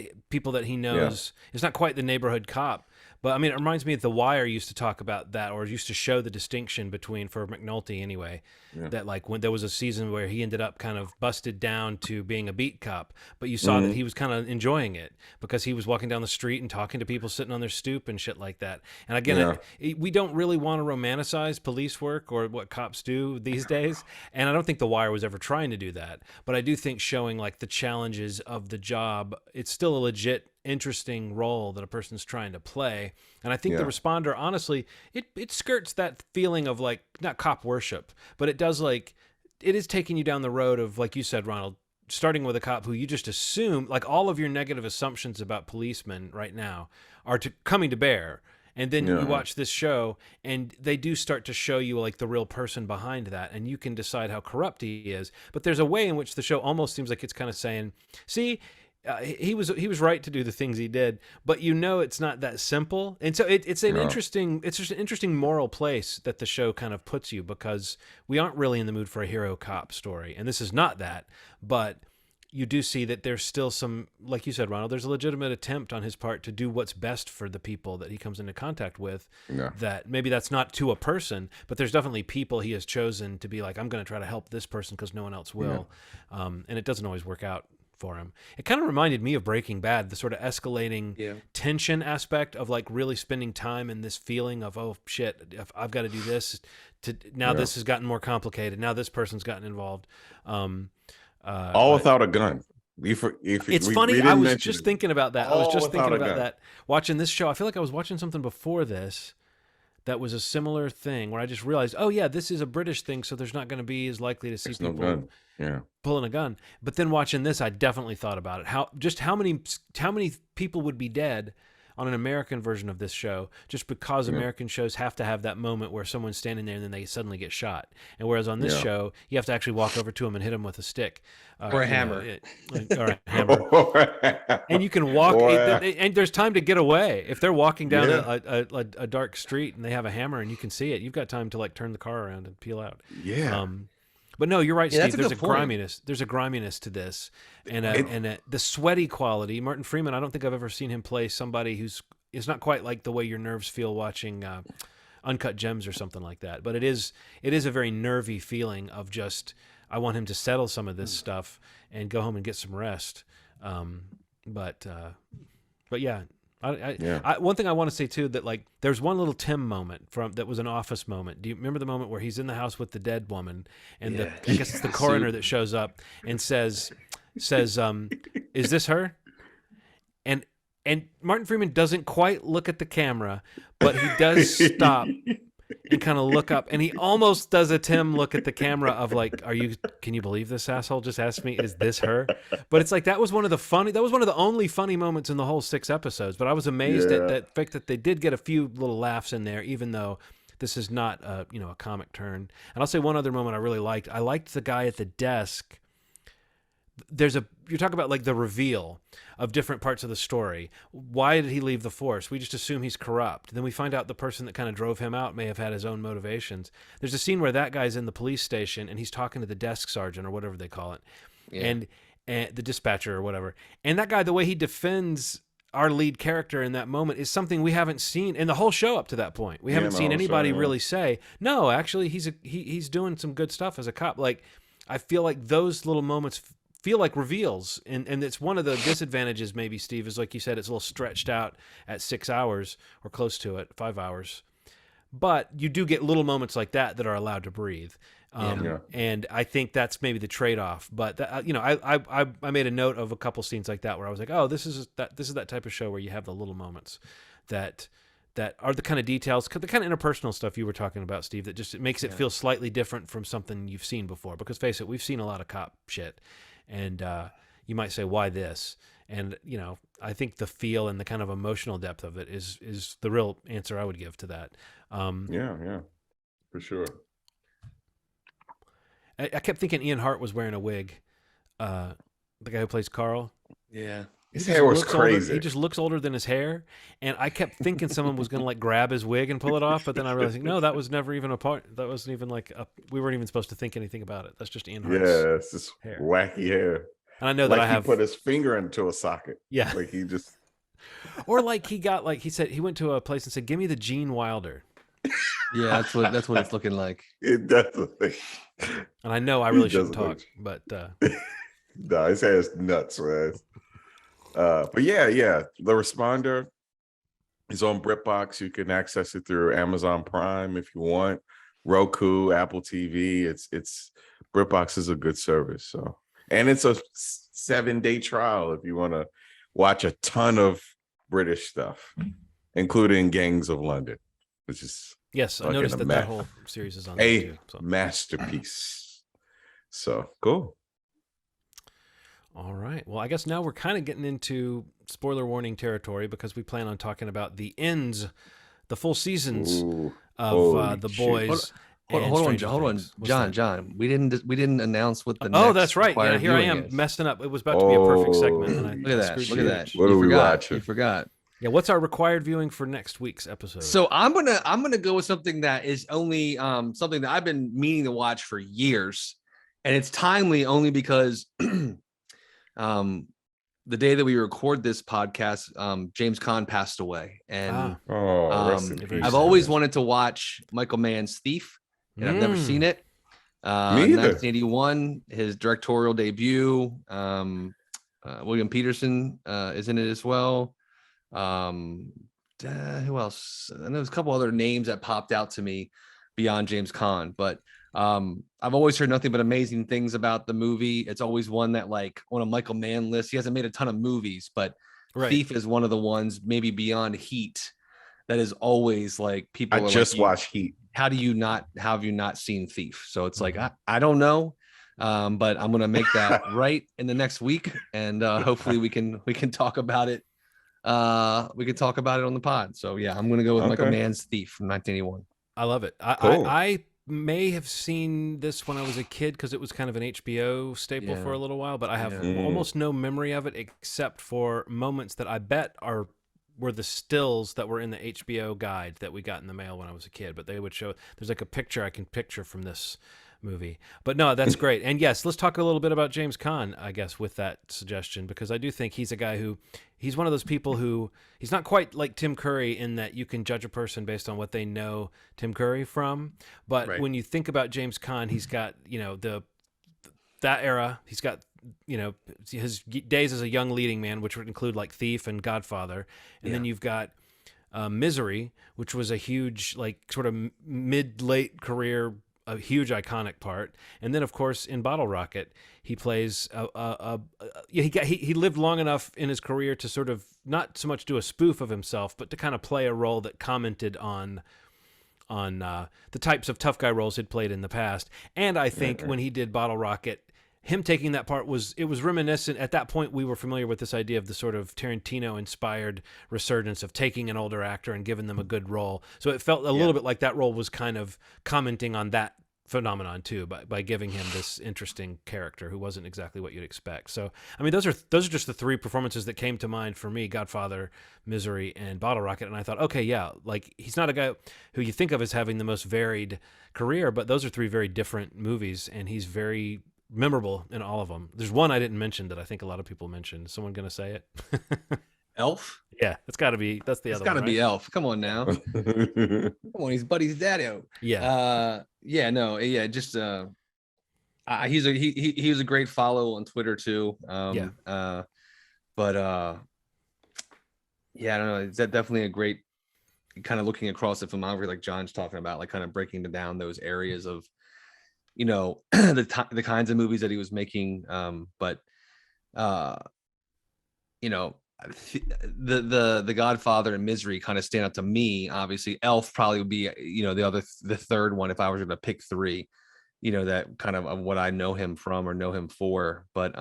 he knows. It's not quite the neighborhood cop, but I mean, it reminds me of The Wire used to talk about that, or used to show the distinction between, for McNulty anyway, that like when there was a season where he ended up kind of busted down to being a beat cop, but you saw that he was kind of enjoying it because he was walking down the street and talking to people sitting on their stoop and shit like that. And again, we don't really want to romanticize police work or what cops do these days. And I don't think The Wire was ever trying to do that, but I do think showing like the challenges of the job, it's still a legit interesting role that a person's trying to play. And I think the responder, honestly, it skirts that feeling of like, not cop worship, but it does, like, it is taking you down the road of, like you said, Ronald, starting with a cop who you just assume, like, all of your negative assumptions about policemen right now are coming to bear. And then you watch this show and they do start to show you like the real person behind that, and you can decide how corrupt he is. But there's a way in which the show almost seems like it's kind of saying, see, he was right to do the things he did, but it's not that simple. And so it's an interesting moral place that the show kind of puts you, because we aren't really in the mood for a hero cop story, and this is not that. But you do see that there's still some, like you said, Ronald, there's a legitimate attempt on his part to do what's best for the people that he comes into contact with. That maybe that's not to a person, but there's definitely people he has chosen to be like, I'm going to try to help this person because no one else will. And it doesn't always work out for him. It kind of reminded me of Breaking Bad, the sort of escalating tension aspect of like really spending time in this feeling of, oh shit, I've got to do this now. This has gotten more complicated. Now this person's gotten involved. All without a gun. It's funny. I was just thinking about that. I was just thinking about that watching this show. I feel like I was watching something before this that was a similar thing where I just realized, oh yeah, this is a British thing, so there's not going to be as likely to see people pulling a gun. But then watching this, I definitely thought about it. How many people would be dead on an American version of this show just because American shows have to have that moment where someone's standing there and then they suddenly get shot. And whereas on this show, you have to actually walk over to them and hit them with a stick. Or a hammer. Or a hammer. And you can walk, and there's time to get away. If they're walking down a dark street and they have a hammer and you can see it, you've got time to like turn the car around and peel out. But no, you're right, Steve. There's a griminess. There's a griminess to this, and the sweaty quality. Martin Freeman, I don't think I've ever seen him play somebody it's not quite like the way your nerves feel watching Uncut Gems or something like that. But it is a very nervy feeling of just, I want him to settle some of this stuff and go home and get some rest. But yeah. One thing I want to say too, that like there's one little Tim moment that was an Office moment. Do you remember the moment where he's in the house with the dead woman and I guess it's the coroner that shows up and says, is this her? And Martin Freeman doesn't quite look at the camera, but he does stop and kind of look up, and he almost does a Tim look at the camera of like, can you believe this asshole just asked me, is this her? But it's like, that was one of the only funny moments in the whole 6 episodes. But I was amazed at that fact that they did get a few little laughs in there, even though this is not a comic turn. And I'll say one other moment I really liked. I liked the guy at the desk. You talk about like the reveal of different parts of the story. Why did he leave the force? We just assume he's corrupt. Then we find out the person that kind of drove him out may have had his own motivations. There's a scene where that guy's in the police station and he's talking to the desk sergeant or whatever they call it. And the dispatcher or whatever. And that guy, the way he defends our lead character in that moment is something we haven't seen in the whole show up to that point. We haven't seen anybody really say, no, actually he's doing some good stuff as a cop. Like, I feel like those little moments feel like reveals, and it's one of the disadvantages maybe, Steve, is like you said, it's a little stretched out at 6 hours or close to it, 5 hours. but you do get little moments like that are allowed to breathe. And I think that's maybe the trade-off. But I made a note of a couple scenes like that where I was like, oh, this is that type of show where you have the little moments that are the kind of details, the kind of interpersonal stuff you were talking about, Steve, that just makes it feel slightly different from something you've seen before. Because face it, we've seen a lot of cop shit, and you might say, why this? And I think the feel and the kind of emotional depth of it is the real answer I would give to that. Yeah, for sure. I kept thinking Ian Hart was wearing a wig. The guy who plays Carl. Yeah. His hair was crazy. He just looks older than his hair. And I kept thinking someone was going to like grab his wig and pull it off. But then I realized, no, that was never even a part. That wasn't even like, we weren't even supposed to think anything about it. That's just Ian Hart's it's just hair. Wacky hair. And I know that he put his finger into a socket. Yeah. Like he just. Or like he said, he went to a place and said, give me the Gene Wilder. Yeah, that's what it's looking like. It definitely. And I know I really shouldn't talk, but no, his hair is nuts, man. But yeah, The Responder is on BritBox. You can access it through Amazon Prime if you want, Roku, Apple TV. It's BritBox is a good service. So, and it's a 7-day trial if you want to watch a ton of British stuff, including Gangs of London, which is I noticed that whole series is on there too, so. Masterpiece. So cool. All right. Well, I guess now we're kind of getting into spoiler warning territory because we plan on talking about the ends, the full seasons of The Boys. Hold on, John. We didn't announce what the next. Oh, that's right. Yeah, here I am messing up. It was about to be a perfect segment. And look at that. What are we watching? You forgot. Yeah, what's our required viewing for next week's episode? So I'm gonna go with something that is only something that I've been meaning to watch for years, and it's timely only because the day that we record this podcast, James Caan passed away, and I've always wanted to watch Michael Mann's Thief, and I've never seen it. Me either. 1981, his directorial debut. William Peterson is in it as well. Who else? I know there's a couple other names that popped out to me beyond James Caan, but I've always heard nothing but amazing things about the movie. It's always one that, like, on a Michael Mann list, he hasn't made a ton of movies, but Thief is one of the ones, maybe beyond Heat, that is always like people. I just watched Heat. How have you not seen Thief? So it's like I don't know. But I'm gonna make that right in the next week, and hopefully we can talk about it. We can talk about it on the pod. So yeah, I'm gonna go with Michael Mann's Thief from 1981. I love it. I may have seen this when I was a kid because it was kind of an HBO staple for a little while, but I have almost no memory of it except for moments that I bet were the stills that were in the HBO guide that we got in the mail when I was a kid. But they would show, there's like a picture I can picture from this movie. But no, that's great. And yes, let's talk a little bit about James Caan, I guess, with that suggestion, because I do think he's a guy he's one of those people who, he's not quite like Tim Curry in that you can judge a person based on what they know Tim Curry from. But when you think about James Caan, he's got, that era, he's got, his days as a young leading man, which would include like Thief and Godfather. And then you've got Misery, which was a huge, like, sort of mid-late career, a huge iconic part. And then, of course, in Bottle Rocket, he plays he lived long enough in his career to sort of not so much do a spoof of himself, but to kind of play a role that commented on the types of tough guy roles he'd played in the past. And I think when he did Bottle Rocket, him taking that part was reminiscent. At that point, we were familiar with this idea of the sort of Tarantino-inspired resurgence of taking an older actor and giving them a good role. So it felt a little bit like that role was kind of commenting on that phenomenon too, by giving him this interesting character who wasn't exactly what you'd expect. So, I mean, those are just the three performances that came to mind for me: Godfather, Misery, and Bottle Rocket. And I thought, okay, yeah, like, he's not a guy who you think of as having the most varied career, but those are three very different movies, and he's very memorable in all of them. There's one I didn't mention that I think a lot of people mentioned. Is someone going to say it? Elf? Yeah, that's the other one. It's got to be Elf. Come on now. Come on, he's Buddy's daddy. Yeah. Just he was a great follow on Twitter too. I don't know. Is that definitely a great kind of looking across the filmography, like John's talking about, like kind of breaking down those areas of, you know, the kinds of movies that he was making. But you know, the Godfather and Misery kind of stand out to me. Obviously, Elf probably would be, you know, the third one if I was going to pick three, you know, that kind of what I know him from or know him for. But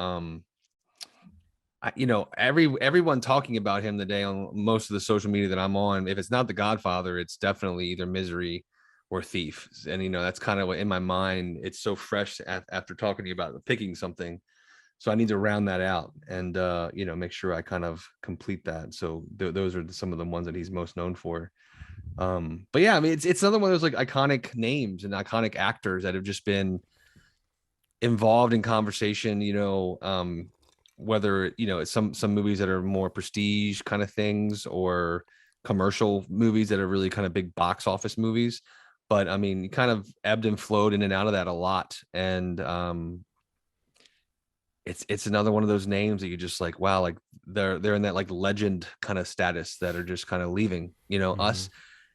you know, everyone talking about him today on most of the social media that I'm on, if it's not the Godfather, it's definitely either Misery or Thief. And you know, that's kind of what in my mind, it's so fresh after talking to you about picking something. So I need to round that out and you know, make sure I kind of complete that. So those are some of the ones that he's most known for. But yeah, I mean, it's another one of those like iconic names and iconic actors that have just been involved in conversation, you know, whether, you know, it's some movies that are more prestige kind of things or commercial movies that are really kind of big box office movies. But I mean, kind of ebbed and flowed in and out of that a lot. And it's another one of those names that you just like, wow, like they're in that like legend kind of status that are just kind of leaving, you know, us.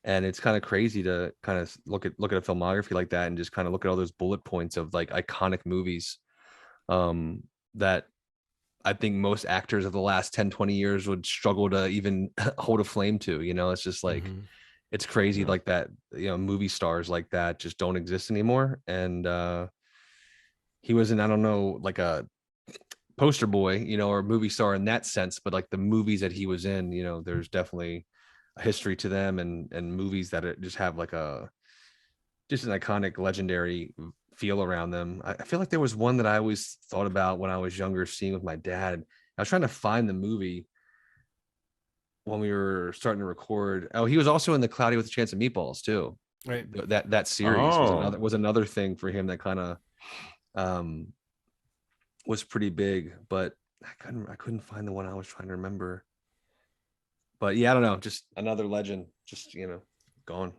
And it's kind of crazy to kind of look at a filmography like that and just kind of look at all those bullet points of like iconic movies that I think most actors of the last 10, 20 years would struggle to even hold a flame to, you know. It's just like, it's crazy like that, you know, movie stars like that just don't exist anymore. And he was in, I don't know, like a poster boy, you know, or movie star in that sense, but like the movies that he was in, you know, there's definitely a history to them and movies that just have like just an iconic legendary feel around them. I feel like there was one that I always thought about when I was younger, seeing with my dad. I was trying to find the movie when we were starting to record. Oh, he was also in The Cloudy with a Chance of Meatballs too. Right. That series was another thing for him that kind of was pretty big, but I couldn't find the one I was trying to remember. But yeah, I don't know, just another legend, just, you know, gone.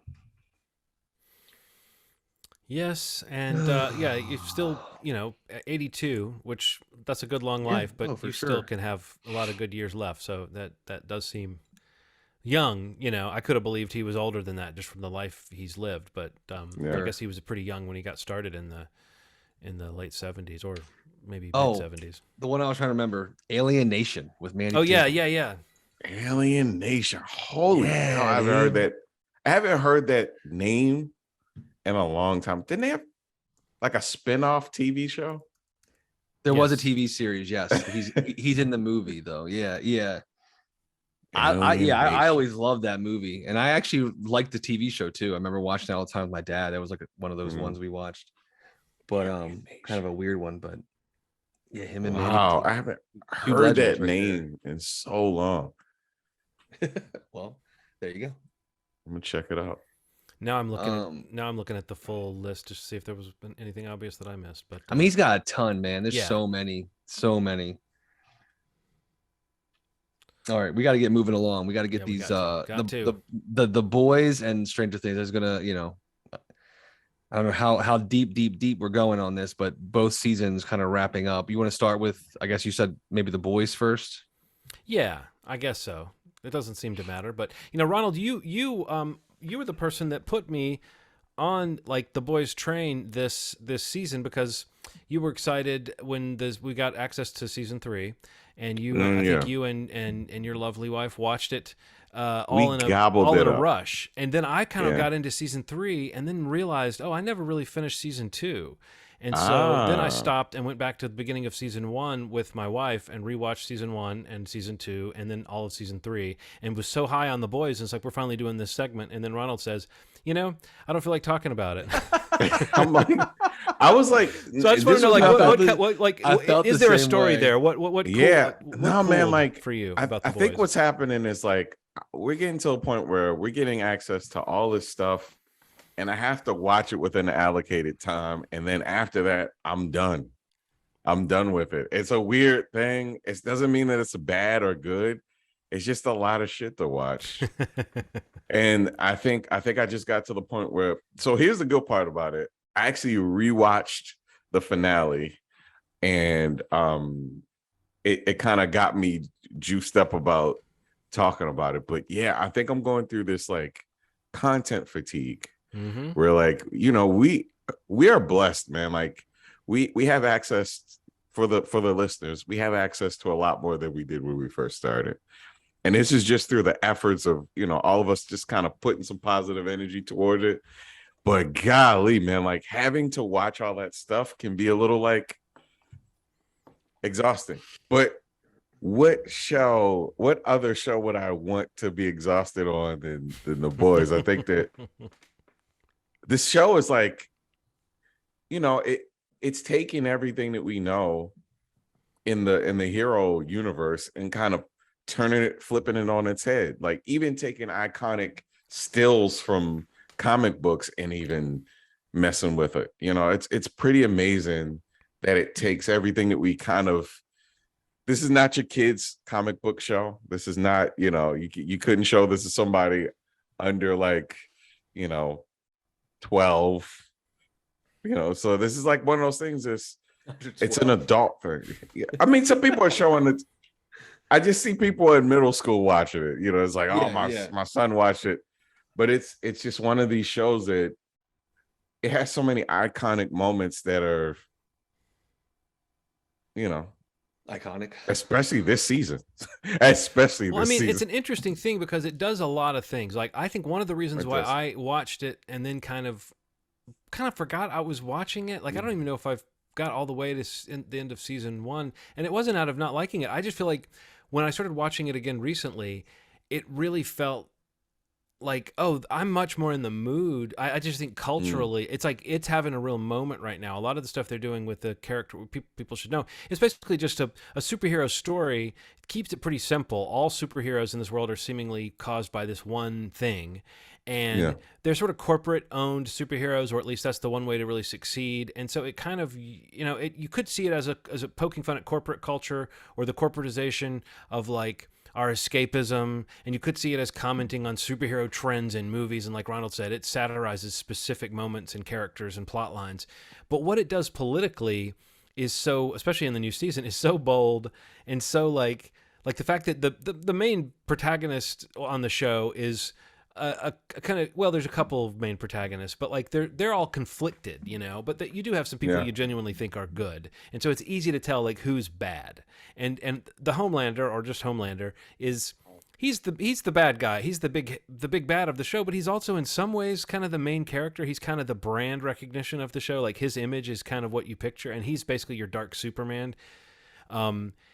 Yes, and yeah, you still, you know, 82, which that's a good long life, but you still can have a lot of good years left. So that does seem young. You know, I could have believed he was older than that just from the life he's lived, but I guess he was pretty young when he got started in the late 70s or maybe mid 70s. The one I was trying to remember, Alien Nation with Manny. Oh yeah. Alien Nation. Holy hell, I haven't heard that. I haven't heard that name in a long time. Didn't they have like a spin-off TV show? There was a TV series, yes. He's in the movie though. Yeah. I always loved that movie. And I actually liked the TV show too. I remember watching it all the time with my dad. That was like one of those ones we watched. But kind of a weird one, but yeah, him and Manny. Wow, I haven't heard that name in so long. Well, there you go. I'm gonna check it out. Now I'm looking at the full list to see if there was anything obvious that I missed. But I mean, he's got a ton, man. There's so many. All right, we got to get moving along. We got to get these the boys and Stranger Things. There's gonna, you know, I don't know how deep we're going on this, but both seasons kind of wrapping up. You want to start with, I guess you said maybe the boys first? Yeah, I guess so. It doesn't seem to matter, but you know, Ronald, you were the person that put me on like the boys train this season because you were excited when we got access to season 3, and I think you and your lovely wife watched it all in a rush, and then I kind of got into season 3 and then realized, I never really finished season 2. And so then I stopped and went back to the beginning of season 1 with my wife and rewatched season 1 and season 2 and then all of season 3, and was so high on the boys. And it's like, we're finally doing this segment. And then Ronald says, you know, I don't feel like talking about it. I'm like, I was like, so I just want to know, like, is there a story there? What? Yeah, man, like for you, I think what's happening is like, we're getting to a point where we're getting access to all this stuff, and I have to watch it within an allocated time. And then after that, I'm done. I'm done with it. It's a weird thing. It doesn't mean that it's bad or good. It's just a lot of shit to watch. And I think I just got to the point where, so here's the good part about it. I actually rewatched the finale, and it kind of got me juiced up about talking about it. But yeah, I think I'm going through this like content fatigue. We're like, we are blessed, man. Like we have access for the listeners. We have access to a lot more than we did when we first started. And this is just through the efforts of, all of us just kind of putting some positive energy toward it. But golly, man, like having to watch all that stuff can be a little like exhausting. But what other show would I want to be exhausted on than The Boys? I think that this show is like, it's taking everything that we know in the hero universe and kind of flipping it on its head. Like even taking iconic stills from comic books and even messing with it. It's pretty amazing that it takes everything that we kind of. This is not your kids' comic book show. This is not, you couldn't show this to somebody under like, 12. So this is like one of those things. It's an adult thing. Yeah. I mean, some people are showing it. I just see people in middle school watching it. It's like, my son watched it. But it's just one of these shows that it has so many iconic moments that are, iconic, especially this season. It's an interesting thing because it does a lot of things. Like I think one of the reasons why I watched it and then kind of forgot I was watching it. Like I don't even know if I've got all the way to the end of season 1, and it wasn't out of not liking it. I just feel like when I started watching it again recently, it really felt like, oh, I'm much more in the mood. I just think culturally, it's like it's having a real moment right now. A lot of the stuff they're doing with the character, people should know, it's basically just a superhero story. It keeps it pretty simple. All superheroes in this world are seemingly caused by this one thing. And they're sort of corporate-owned superheroes, or at least that's the one way to really succeed. And so it kind of, you could see it as a poking fun at corporate culture or the corporatization of like our escapism, and you could see it as commenting on superhero trends in movies. And like Ronald said, it satirizes specific moments and characters and plot lines. But what it does politically is so, especially in the new season, is so bold and so like the fact that the main protagonist on the show is a kind of, well, there's a couple of main protagonists, but like they're all conflicted, but that you do have some people you genuinely think are good. And so it's easy to tell like who's bad. And the Homelander, or just Homelander, is he's the bad guy. He's the big bad of the show, but he's also in some ways kind of the main character. He's kind of the brand recognition of the show. Like his image is kind of what you picture, and he's basically your dark Superman.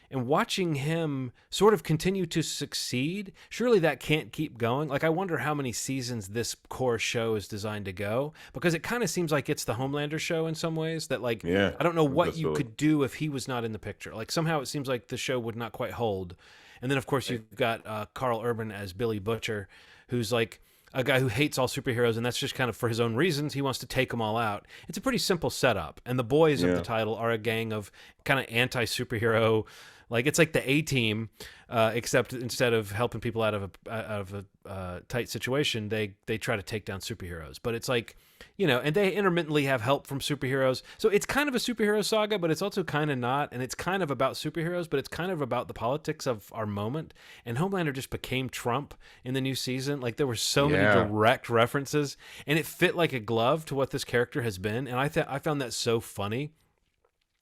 And watching him sort of continue to succeed, surely that can't keep going. Like, I wonder how many seasons this core show is designed to go, because it kind of seems like it's the Homelander show in some ways that, like, I don't know what you could do if he was not in the picture. Like, somehow it seems like the show would not quite hold. And then, of course, you've got Carl Urban as Billy Butcher, who's like a guy who hates all superheroes, and that's just kind of for his own reasons. He wants to take them all out. It's a pretty simple setup. And the boys of the title are a gang of kind of anti-superhero. Like it's like the A-Team, except instead of helping people out of a tight situation, they try to take down superheroes. But it's like, and they intermittently have help from superheroes. So it's kind of a superhero saga, but it's also kind of not. And it's kind of about superheroes, but it's kind of about the politics of our moment. And Homelander just became Trump in the new season. Like there were so many direct references, and it fit like a glove to what this character has been. And I found that so funny.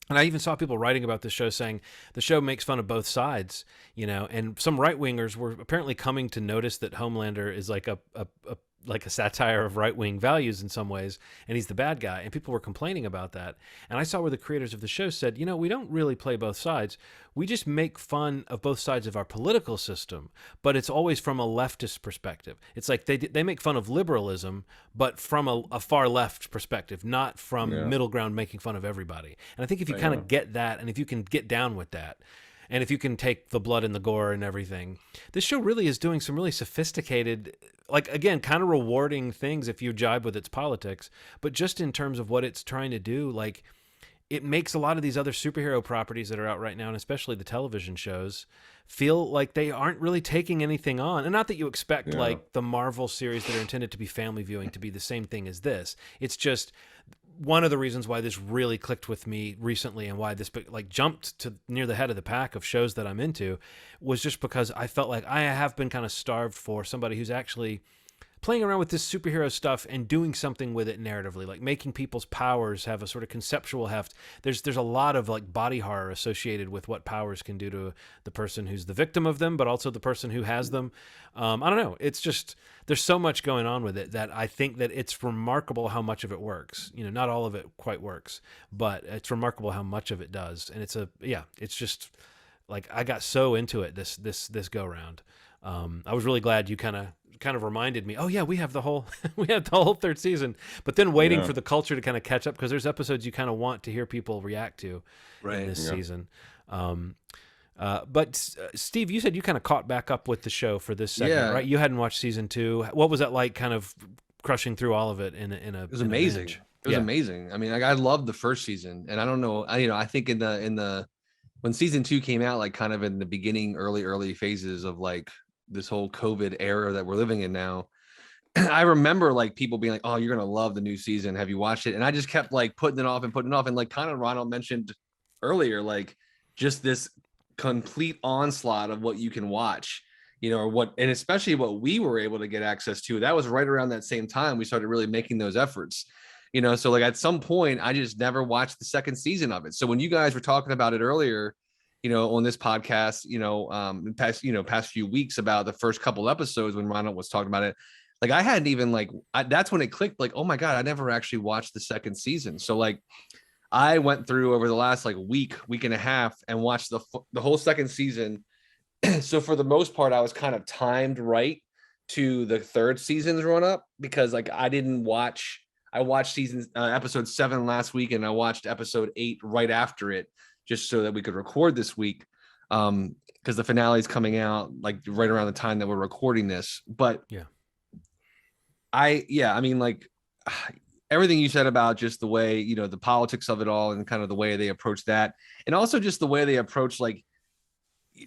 And I even saw people writing about this show saying the show makes fun of both sides, and some right-wingers were apparently coming to notice that Homelander is like a satire of right-wing values in some ways, and he's the bad guy, and people were complaining about that. And I saw where the creators of the show said, we don't really play both sides. We just make fun of both sides of our political system, but it's always from a leftist perspective. It's like they make fun of liberalism, but from a far left perspective, not from middle ground making fun of everybody. And I think if you kind of get that, and if you can get down with that, and if you can take the blood and the gore and everything, this show really is doing some really sophisticated, like, again, kind of rewarding things if you jibe with its politics. But just in terms of what it's trying to do, like, it makes a lot of these other superhero properties that are out right now, and especially the television shows, feel like they aren't really taking anything on. And not that you expect, like, the Marvel series that are intended to be family viewing to be the same thing as this. It's just one of the reasons why this really clicked with me recently, and why this like jumped to near the head of the pack of shows that I'm into, was just because I felt like I have been kind of starved for somebody who's actually playing around with this superhero stuff and doing something with it narratively, like making people's powers have a sort of conceptual heft. There's a lot of like body horror associated with what powers can do to the person who's the victim of them, but also the person who has them. I don't know. It's just, there's so much going on with it that I think that it's remarkable how much of it works. Not all of it quite works, but it's remarkable how much of it does. And it's just like, I got so into it this go round. I was really glad you kind of reminded me, oh yeah, we have the whole third season, but then waiting for the culture to kind of catch up, because there's episodes you kind of want to hear people react to in this season. But Steve, you said you kind of caught back up with the show for this segment, right? You hadn't watched season 2. What was that like, kind of crushing through all of it in a It was amazing. It was amazing. I mean, like, I loved the first season, and I don't know, I think in the when season 2 came out, like kind of in the beginning, early phases of like this whole COVID era that we're living in now, I remember like people being like, oh, you're going to love the new season. Have you watched it? And I just kept like putting it off. And like kind of Ronald mentioned earlier, like just this complete onslaught of what you can watch, and especially what we were able to get access to. That was right around that same time we started really making those efforts, so like at some point I just never watched the second season of it. So when you guys were talking about it earlier, on this podcast, past few weeks about the first couple episodes when Ronald was talking about it, like I hadn't even that's when it clicked, like, oh my God, I never actually watched the second season. So like I went through over the last like week and a half and watched the whole second season. So for the most part, I was kind of timed right to the third season's run up, because like I watched episode 7 last week, and I watched episode 8 right after it, just so that we could record this week, because the finale is coming out like right around the time that we're recording this. But I mean, like everything you said about just the way, the politics of it all, and kind of the way they approach that, and also just the way they approach like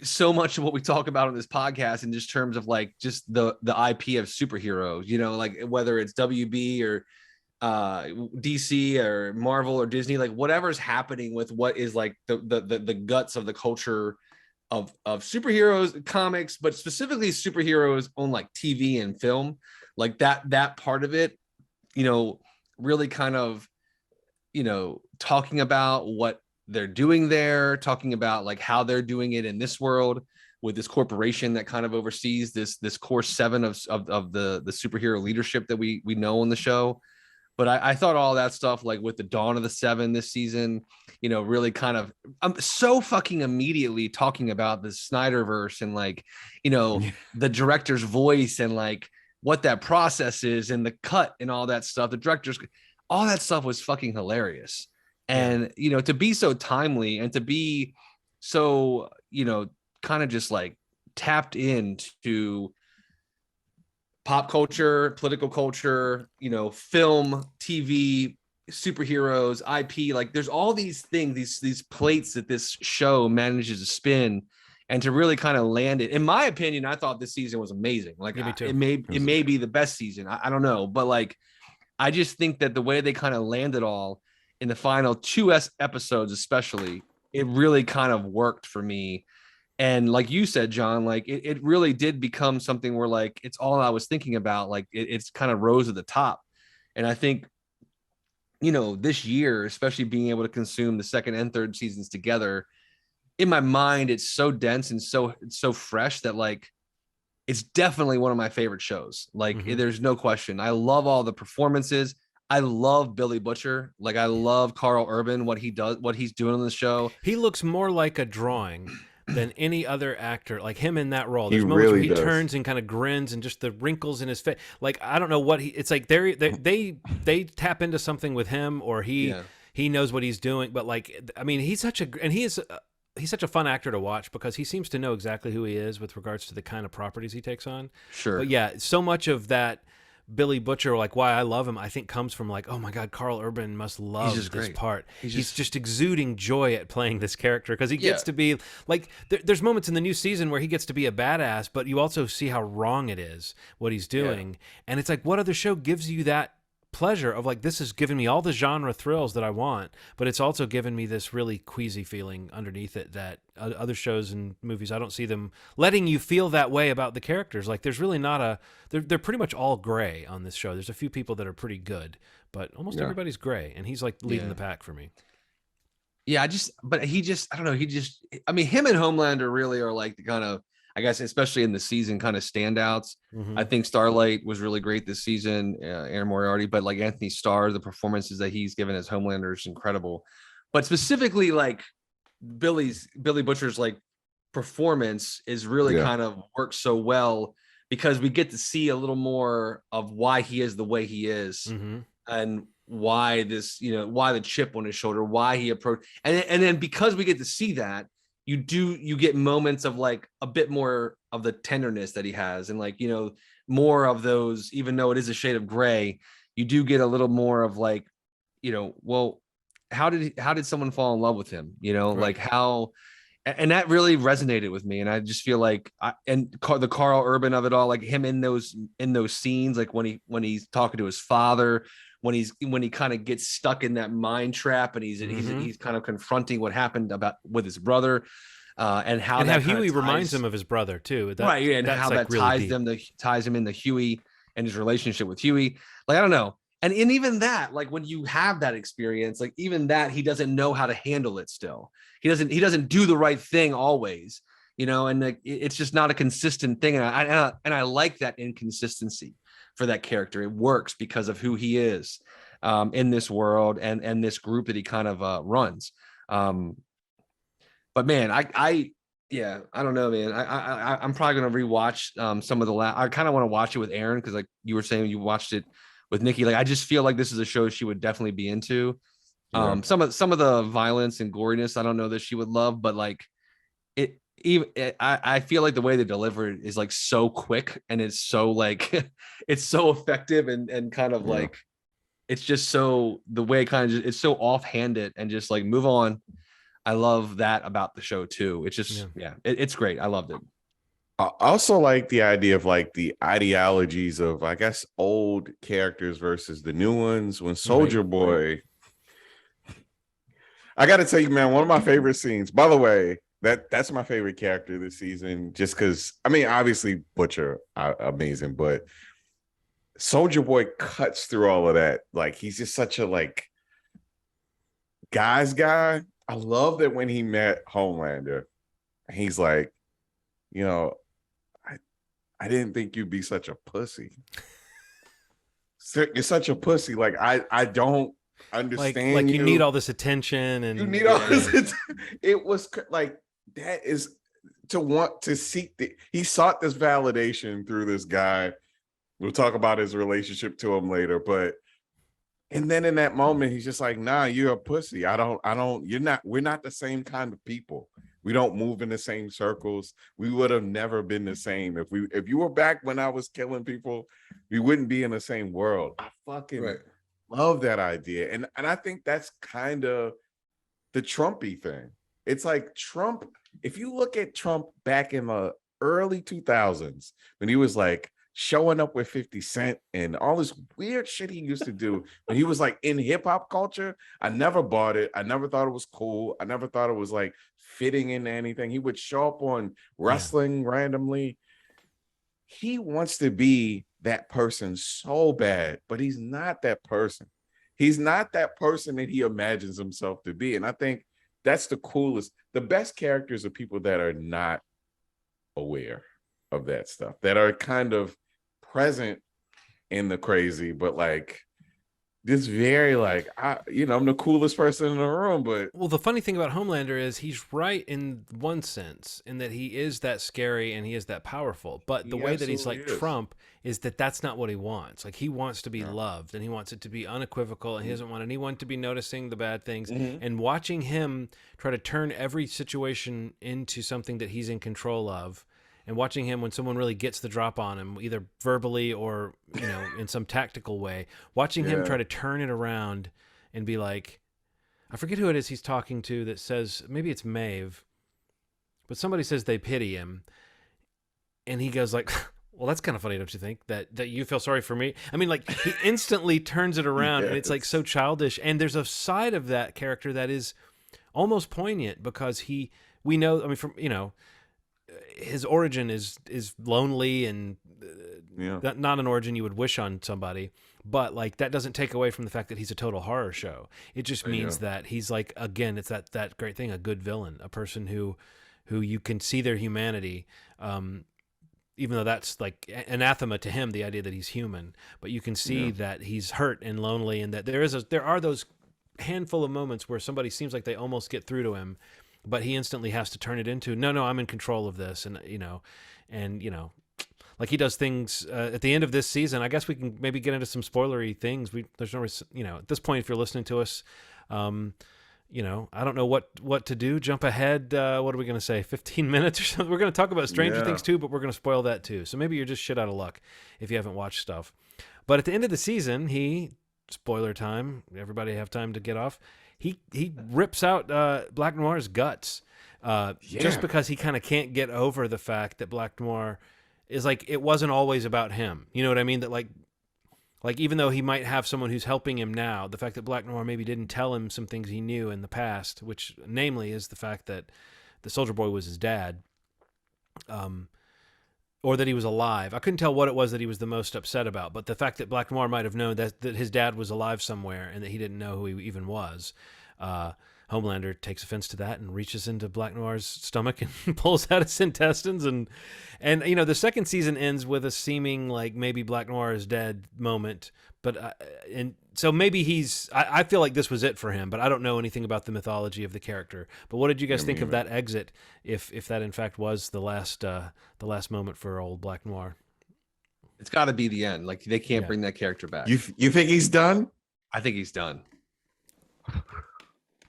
so much of what we talk about on this podcast in just terms of like just the IP of superheroes, like whether it's WB or DC or Marvel or Disney, like whatever's happening with what is like the guts of the culture of superheroes comics, but specifically superheroes on like TV and film, like that part of it, really kind of, talking about what they're doing there, talking about like how they're doing it in this world with this corporation that kind of oversees this core 7 of the superhero leadership that we know on the show. But I thought all that stuff, like with the Dawn of the 7 this season, really kind of, I'm so fucking immediately talking about the Snyderverse and like, the director's voice and like what that process is and the cut and all that stuff. The director's, all that stuff was fucking hilarious. And, to be so timely and to be so, kind of just like tapped into pop culture, political culture, film, TV, superheroes, IP, like there's all these things, these plates that this show manages to spin, and to really kind of land it. In my opinion, I thought this season was amazing. Like it may be the best season. I don't know, but like, I just think that the way they kind of landed all in the final 2 episodes, especially, it really kind of worked for me. And like you said, John, like it really did become something where like, it's all I was thinking about. Like it's kind of rose at the top. And I think, this year, especially being able to consume the second and third seasons together, in my mind, it's so dense and so fresh that like, it's definitely one of my favorite shows. Like there's no question. I love all the performances. I love Billy Butcher. Like I love Carl Urban, what he's doing on the show. He looks more like a drawing than any other actor, like him in that role. There's moments where he turns and kind of grins, and just the wrinkles in his face. Like I don't know what it's like. They tap into something with him, or he knows what he's doing. But like, I mean, he's such a fun actor to watch, because he seems to know exactly who he is with regards to the kind of properties he takes on. Sure. But yeah, so much of that Billy Butcher, like why I love him, I think comes from like, oh my God, Carl Urban must love this great part. He's just exuding joy at playing this character, because he gets to be like, there's moments in the new season where he gets to be a badass, but you also see how wrong it is what he's doing. And it's like, what other show gives you that pleasure of like, this is giving me all the genre thrills that I want, but it's also given me this really queasy feeling underneath it that other shows and movies, I don't see them letting you feel that way about the characters. Like there's really not they're pretty much all gray on this show. There's a few people that are pretty good, but almost everybody's gray, and he's like leading the pack for me. Yeah, I don't know. I mean, him and Homelander really are like the kind of, I guess, especially in the season, kind of standouts. Mm-hmm. I think Starlight was really great this season, Aaron Moriarty, but like Anthony Starr, the performances that he's given as Homelander is incredible. But specifically, like Billy Butcher's like performance is really kind of works so well because we get to see a little more of why he is the way he is, and why this, why the chip on his shoulder, why he approached, and then because we get to see that, you get moments of like a bit more of the tenderness that he has, and like, more of those, even though it is a shade of gray, you do get a little more of like, well, how did someone fall in love with him? Like how, and that really resonated with me. And I just feel like, the Carl Urban of it all, like him in those scenes, like when he's talking to his father, when he kind of gets stuck in that mind trap, and he's kind of confronting what happened with his brother, and how Huey reminds him of his brother too, right? And how that really ties him into Huey and his relationship with Huey. Like, I don't know, and even that, like when you have that experience, like even that, he doesn't know how to handle it. Still, he doesn't do the right thing always, and like, it's just not a consistent thing, and I like that inconsistency for that character. It works because of who he is in this world and this group that he kind of runs. But man, I don't know, man. I'm probably gonna rewatch some of the I kind of want to watch it with Aaron, because like you were saying, you watched it with Nikki. Like I just feel like this is a show she would definitely be into. Some of the violence and goriness, I don't know that she would love, but like I feel like the way they deliver it is like so quick, and it's so like it's so effective, and kind of like it's just so, the way it kind of it's so offhanded and just like move on. I love that about the show too. It's just it's great. I loved it. I also like the idea of like the ideologies of, I guess, old characters versus the new ones. When Soldier Boy, I got to tell you, man, one of my favorite scenes, by the way, that's my favorite character this season, just because, I mean, obviously Butcher, amazing, but Soldier Boy cuts through all of that. Like, he's just such a like guy's guy. I love that when he met Homelander, he's like, I didn't think you'd be such a pussy. You're such a pussy. Like, I don't understand. Like you need all this attention, and you need all this. It was like, that is to want to seek he sought this validation through this guy. We'll talk about his relationship to him later, but and then in that moment, he's just like, nah, you're a pussy. We're not the same kind of people. We don't move in the same circles. We would have never been the same. If you were back when I was killing people, we wouldn't be in the same world. I fucking love that idea. And I think that's kind of the Trumpy thing. It's like Trump, if you look at Trump back in the early 2000s, when he was like showing up with 50 Cent and all this weird shit he used to do when he was like in hip hop culture, I never bought it. I never thought it was cool. I never thought it was like fitting into anything. He would show up on wrestling randomly. He wants to be that person so bad, but he's not that person. He's not that person that he imagines himself to be. And I think that's the coolest. The best characters are people that are not aware of that stuff, that are kind of present in the crazy, but like this very like, I'm the coolest person in the room. But well, the funny thing about Homelander is he's right in one sense, in that he is that scary and he is that powerful, but the way that he's like Trump is that that's not what he wants. Like, he wants to be loved, and he wants it to be unequivocal, and he doesn't want anyone to be noticing the bad things. And watching him try to turn every situation into something that he's in control of, and watching him when someone really gets the drop on him, either verbally or, in some tactical way, watching him try to turn it around and be like, I forget who it is he's talking to that says, maybe it's Maeve, but somebody says they pity him. And he goes like, Well, that's kind of funny, don't you think? That you feel sorry for me. I mean, like he instantly turns it around, and it's like so childish. And there's a side of that character that is almost poignant because we know. I mean, from his origin is lonely and not an origin you would wish on somebody. But like that doesn't take away from the fact that he's a total horror show. It just means that he's like, again, it's that great thing, a good villain, a person who you can see their humanity. Even though that's like anathema to him, the idea that he's human, but you can see that he's hurt and lonely, and that there are those handful of moments where somebody seems like they almost get through to him, but he instantly has to turn it into, no, I'm in control of this. And, like he does things at the end of this season. I guess we can maybe get into some spoilery things. There's no, at this point, if you're listening to us, I don't know what to do. Jump ahead. What are we going to say? 15 minutes or something? We're going to talk about Stranger Things too, but we're going to spoil that too. So maybe you're just shit out of luck if you haven't watched stuff. But at the end of the season, spoiler time, everybody have time to get off. He rips out Black Noir's guts just because he kind of can't get over the fact that Black Noir is like, it wasn't always about him. You know what I mean? That like even though he might have someone who's helping him now, the fact that Black Noir maybe didn't tell him some things he knew in the past, which namely is the fact that the Soldier Boy was his dad, or that he was alive. I couldn't tell what it was that he was the most upset about, but the fact that Black Noir might have known that his dad was alive somewhere and that he didn't know who he even was. Homelander takes offense to that and reaches into Black Noir's stomach and pulls out his intestines. And the second season ends with a seeming like maybe Black Noir is dead moment. But and so maybe I feel like this was it for him, but I don't know anything about the mythology of the character. But what did you guys think of that exit? If that in fact was the last moment for old Black Noir? It's got to be the end. Like they can't bring that character back. You think he's done? I think he's done.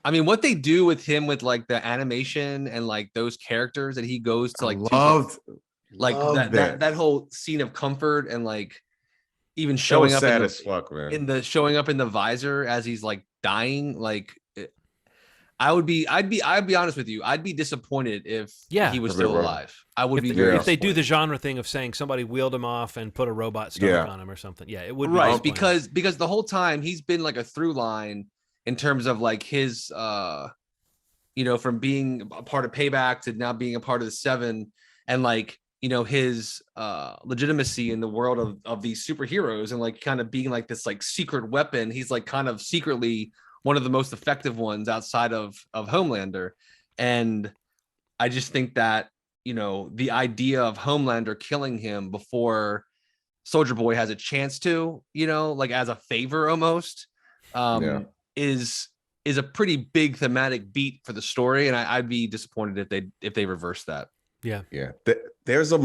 I mean, what they do with him with like the animation and like those characters that he goes to like that whole scene of comfort and like even showing up showing up in the visor as he's like dying. Like I'd be honest with you. I'd be disappointed if he was still alive. I would be very if they do the genre thing of saying somebody wheeled him off and put a robot stomach on him or something. Yeah, it would be right because the whole time he's been like a through line in terms of like his, from being a part of Payback to now being a part of the Seven, and like, his legitimacy in the world of these superheroes, and like kind of being like this like secret weapon. He's like kind of secretly one of the most effective ones outside of Homelander. And I just think that, the idea of Homelander killing him before Soldier Boy has a chance to, like as a favor almost, is a pretty big thematic beat for the story, and I'd be disappointed if they reverse that. Yeah. There's the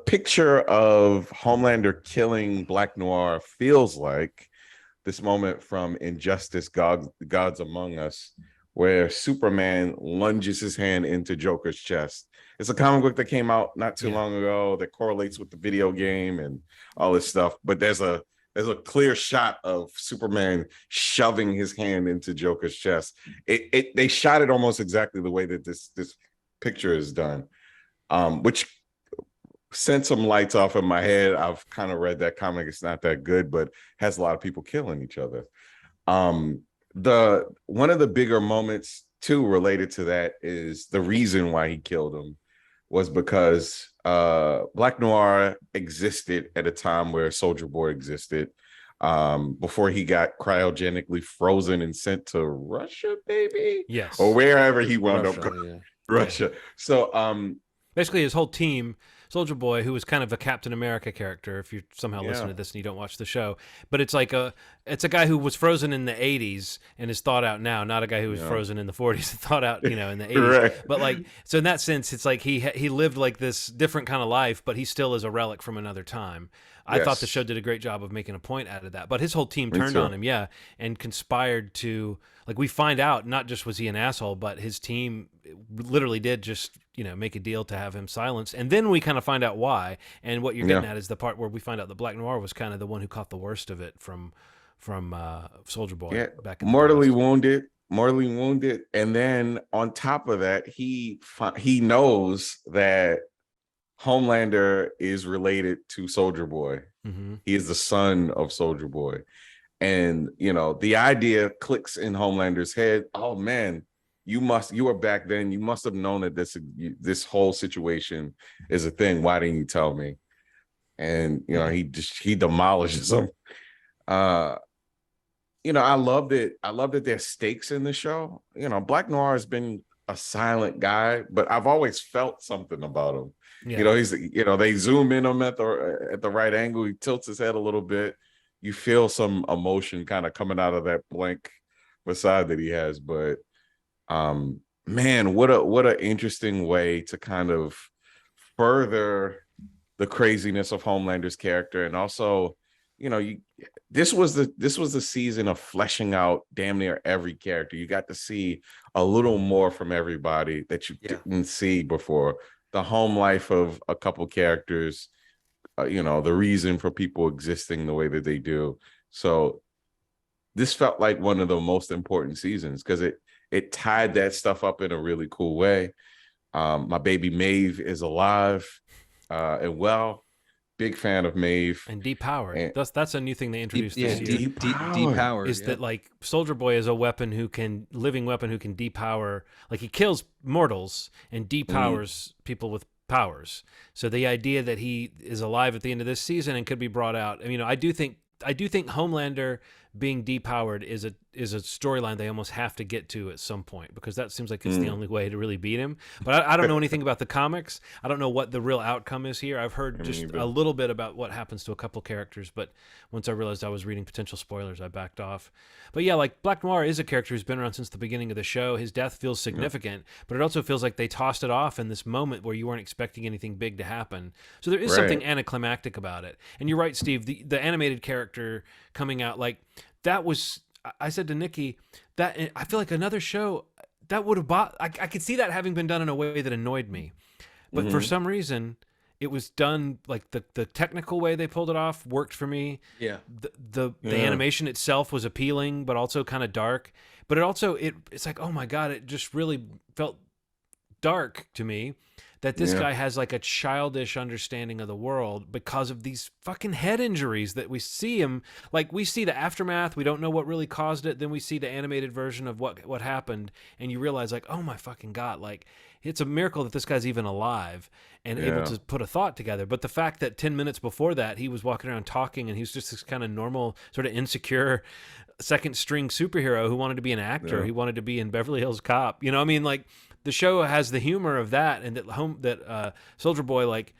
picture of Homelander killing Black Noir feels like this moment from Injustice: Gods Among Us, where Superman lunges his hand into Joker's chest. It's a comic book that came out not too long ago that correlates with the video game and all this stuff, but there's a clear shot of Superman shoving his hand into Joker's chest. They shot it almost exactly the way that this picture is done, which sent some lights off in my head. I've kind of read that comic. It's not that good, but has a lot of people killing each other. One of the bigger moments too related to that is the reason why he killed him was because Black Noir existed at a time where Soldier Boy existed, before he got cryogenically frozen and sent to Russia, maybe? Yes. Or wherever he wound up going. Yeah. Russia. So basically his whole team, Soldier Boy, who was kind of a Captain America character, if you somehow listen to this and you don't watch the show, but it's like it's a guy who was frozen in the 80s and is thought out now, not a guy who was frozen in the 40s and thought out, in the 80s. Right. But like, so in that sense, it's like he lived like this different kind of life, but he still is a relic from another time. I thought the show did a great job of making a point out of that, but his whole team turned on him, and conspired to, like, we find out not just was he an asshole, but his team literally did just, make a deal to have him silenced. And then we kind of find out why. And what you're getting at is the part where we find out that Black Noir was kind of the one who caught the worst of it from Soldier Boy. Back in mortally wounded. And then on top of that, he knows that Homelander is related to Soldier Boy. Mm-hmm. He is the son of Soldier Boy. And, you know, the idea clicks in Homelander's head. Oh, man, you were back then. You must have known that this whole situation is a thing. Why didn't you tell me? And, you know, he demolishes him. You know, I love that there's stakes in the show. You know, Black Noir has been a silent guy, but I've always felt something about him. Yeah. You know, they zoom in on him at the right angle. He tilts his head a little bit. You feel some emotion kind of coming out of that blank facade that he has. But man, what an interesting way to kind of further the craziness of Homelander's character. And also, you know, this was the season of fleshing out damn near every character. You got to see a little more from everybody that you didn't see before. The home life of a couple characters, you know, the reason for people existing the way that they do. So this felt like one of the most important seasons because it tied that stuff up in a really cool way. My baby Maeve is alive and well. Big fan of Maeve and depowered. That's a new thing they introduced this year. Depowered is that like Soldier Boy is a living weapon who can depower. Like he kills mortals and depowers people with powers. So the idea that he is alive at the end of this season and could be brought out. I mean, you know, I do think Homelander being depowered is a storyline they almost have to get to at some point because that seems like it's the only way to really beat him. But I don't know anything about the comics. I don't know what the real outcome is here. I've heard just a little bit about what happens to a couple characters, but once I realized I was reading potential spoilers, I backed off. But yeah, like Black Noir is a character who's been around since the beginning of the show. His death feels significant, but it also feels like they tossed it off in this moment where you weren't expecting anything big to happen. So there is something anticlimactic about it. And you're right, Steve, the animated character coming out, like that was, I said to Nikki that I feel like another show that would have I could see that having been done in a way that annoyed me, but for some reason it was done like the technical way they pulled it off worked for me. Yeah. The animation itself was appealing, but also kind of dark, but it's like, oh my God, it just really felt dark to me that this guy has like a childish understanding of the world because of these fucking head injuries that we see him. Like we see the aftermath. We don't know what really caused it. Then we see the animated version of what happened. And you realize like, oh my fucking God, like it's a miracle that this guy's even alive and able to put a thought together. But the fact that 10 minutes before that, he was walking around talking and he was just this kind of normal, sort of insecure second string superhero who wanted to be an actor. He wanted to be in Beverly Hills Cop. You know, I mean, like, the show has the humor of that, and that Soldier Boy like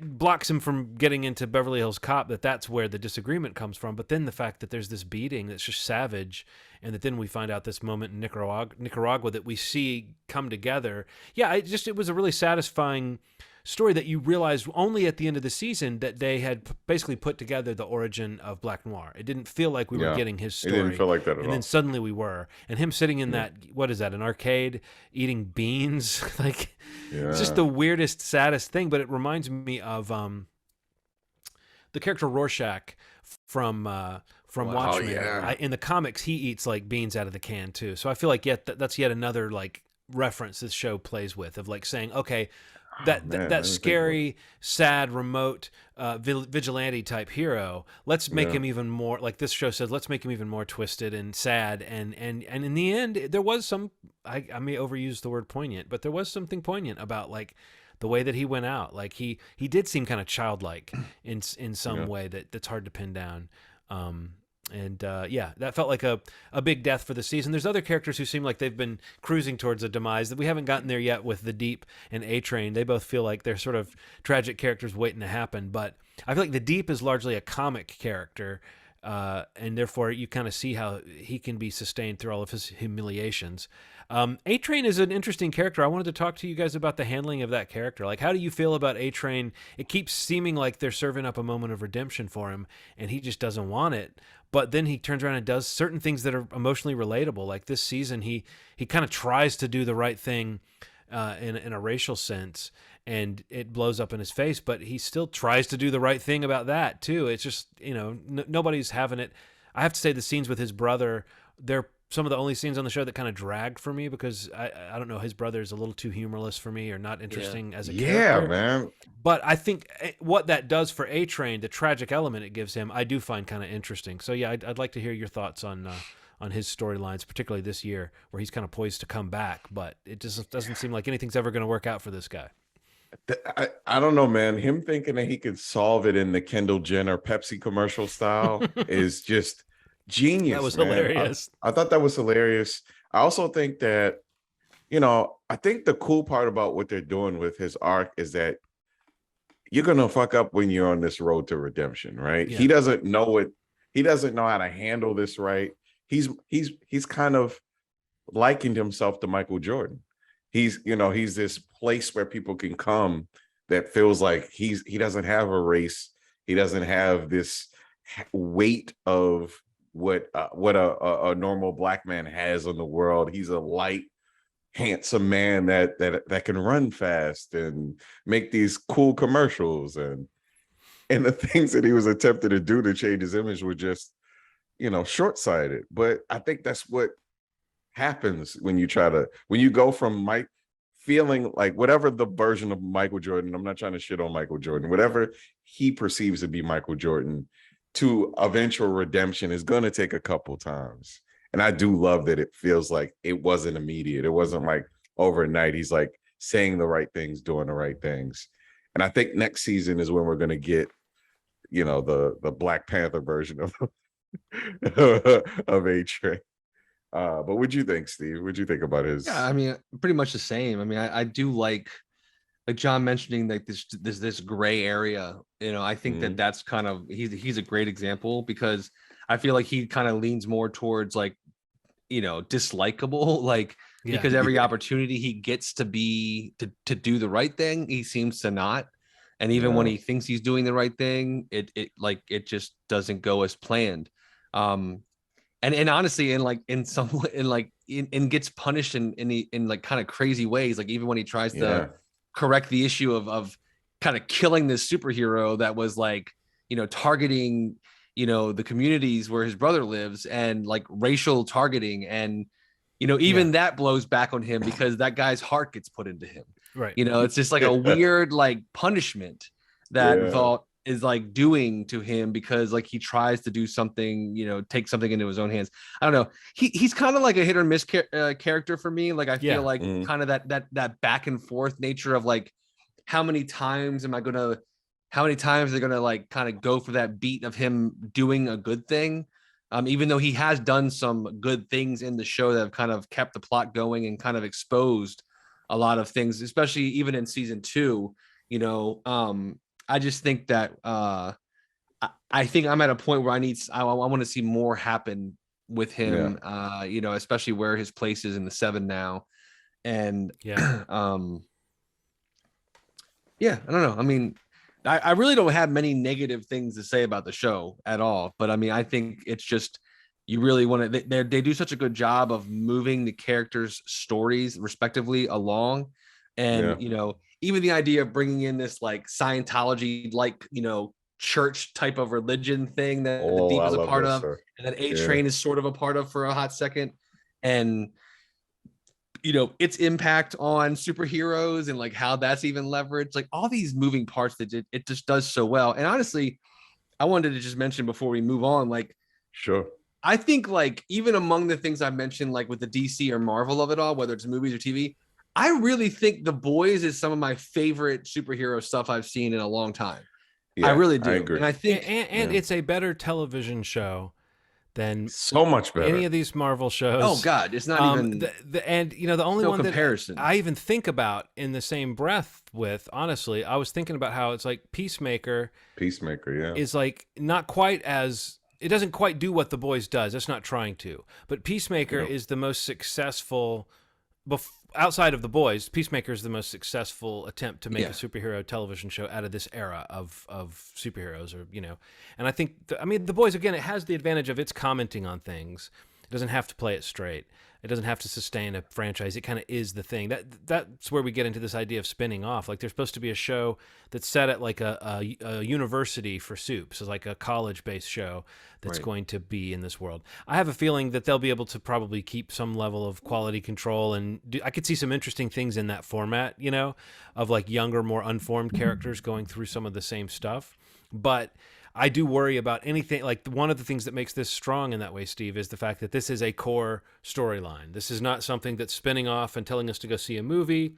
blocks him from getting into Beverly Hills Cop. That's where the disagreement comes from. But then the fact that there's this beating that's just savage, and that then we find out this moment in Nicaragua that we see come together. Yeah, it was a really satisfying story that you realized only at the end of the season that they had basically put together the origin of Black Noir. It didn't feel like we were getting his story. It didn't feel like that at all. And then suddenly we were. And him sitting in that, what is that, an arcade, eating beans? Like, it's just the weirdest, saddest thing. But it reminds me of the character Rorschach from Watchmen. In the comics, he eats like beans out of the can too. So I feel like that's yet another like reference this show plays with, of like saying, okay, that scary, sad, remote vigilante type hero, let's make him even more, like this show says, let's make him even more twisted and sad, and in the end there was some, I may overuse the word poignant, but there was something poignant about like the way that he went out. Like he did seem kind of childlike in some way that's hard to pin down. And that felt like a big death for the season. There's other characters who seem like they've been cruising towards a demise that we haven't gotten there yet with the Deep and A-Train. They both feel like they're sort of tragic characters waiting to happen. But I feel like the Deep is largely a comic character, and therefore you kind of see how he can be sustained through all of his humiliations. A-Train is an interesting character. I wanted to talk to you guys about the handling of that character. Like, how do you feel about A-Train? It keeps seeming like they're serving up a moment of redemption for him, and he just doesn't want it. But then he turns around and does certain things that are emotionally relatable. Like this season, he kind of tries to do the right thing in a racial sense, and it blows up in his face, but he still tries to do the right thing about that too. It's just, nobody's having it. I have to say the scenes with his brother, they're some of the only scenes on the show that kind of dragged for me because I don't know, his brother is a little too humorless for me or not interesting as a character. Yeah, man. But I think what that does for A-Train, the tragic element it gives him, I do find kind of interesting. So yeah, I'd like to hear your thoughts on his storylines, particularly this year where he's kind of poised to come back, but it just doesn't seem like anything's ever going to work out for this guy. I don't know, man. Him thinking that he could solve it in the Kendall Jenner Pepsi commercial style is just genius. That was man. hilarious. I thought that was hilarious. I also think that, I think the cool part about what they're doing with his arc is that you're gonna fuck up when you're on this road to redemption, right? Yeah. He doesn't know it. He doesn't know how to handle this right. He's kind of likened himself to Michael Jordan. He's this place where people can come that feels like he doesn't have a race. He doesn't have this weight of what a normal black man has on the world. He's a light, handsome man that can run fast and make these cool commercials, and the things that he was attempting to do to change his image were just, short-sighted. But I think that's what happens when you go from Mike feeling like whatever the version of Michael Jordan, I'm not trying to shit on Michael Jordan, whatever he perceives to be Michael Jordan, to eventual redemption is going to take a couple times. And I do love that it feels like it wasn't immediate. It wasn't like overnight. He's like saying the right things, doing the right things. And I think next season is when we're going to get, the Black Panther version of A-Train. But what'd you think, Steve? What'd you think about his? Yeah, I mean, pretty much the same. I mean, I do like John mentioning like this gray area. I think that's kind of he's a great example because I feel like he kind of leans more towards like, dislikable, like because every opportunity he gets to do the right thing, he seems to not. And even when he thinks he's doing the right thing, it just doesn't go as planned. And honestly, in gets punished in like kind of crazy ways. Like even when he tries to correct the issue of kind of killing this superhero that was like, targeting, the communities where his brother lives and like racial targeting. And, even that blows back on him because that guy's heart gets put into him. Right. It's just like a weird like punishment that Vault is like doing to him because like he tries to do something, take something into his own hands. I don't know. He's kind of like a hit or miss character for me. Like I feel like kind of that back and forth nature of like, how many times they're gonna like kind of go for that beat of him doing a good thing. Even though he has done some good things in the show that have kind of kept the plot going and kind of exposed a lot of things, especially even in season 2, I just think that I think I'm at a point where I want to see more happen with him, especially where his place is in the 7 now. And I don't know. I mean, I really don't have many negative things to say about the show at all, but I mean, I think it's just, you really want to, they do such a good job of moving the characters' stories respectively along. And, even the idea of bringing in this like Scientology, like, church type of religion thing that the Deep is a part of, and that A-Train is sort of a part of for a hot second. And, its impact on superheroes and like how that's even leveraged, like all these moving parts that it just does so well. And honestly, I wanted to just mention before we move on, like, sure. I think like even among the things I mentioned, like with the DC or Marvel of it all, whether it's movies or TV, I really think The Boys is some of my favorite superhero stuff I've seen in a long time. I really do. I agree. And I think, and it's a better television show than so much better any of these Marvel shows. Oh God, it's not even the only one comparison that I even think about in the same breath with, honestly, I was thinking about how it's like Peacemaker, is like not quite as, it doesn't quite do what The Boys does. It's not trying to, but Peacemaker is the most successful. Outside of The Boys, Peacemaker is the most successful attempt to make a superhero television show out of this era of superheroes, or and I think The Boys, again, it has the advantage of it's commenting on things, It doesn't have to play it straight. It doesn't have to sustain a franchise. It kind of is the thing. That's where we get into this idea of spinning off. Like there's supposed to be a show that's set at like a university for soups, so like a college-based show that's going to be in this world. I have a feeling that they'll be able to probably keep some level of quality control, and I could see some interesting things in that format, you know, of like younger, more unformed characters going through some of the same stuff. But I do worry about anything. Like one of the things that makes this strong in that way, Steve, is the fact that this is a core storyline. This is not something that's spinning off and telling us to go see a movie.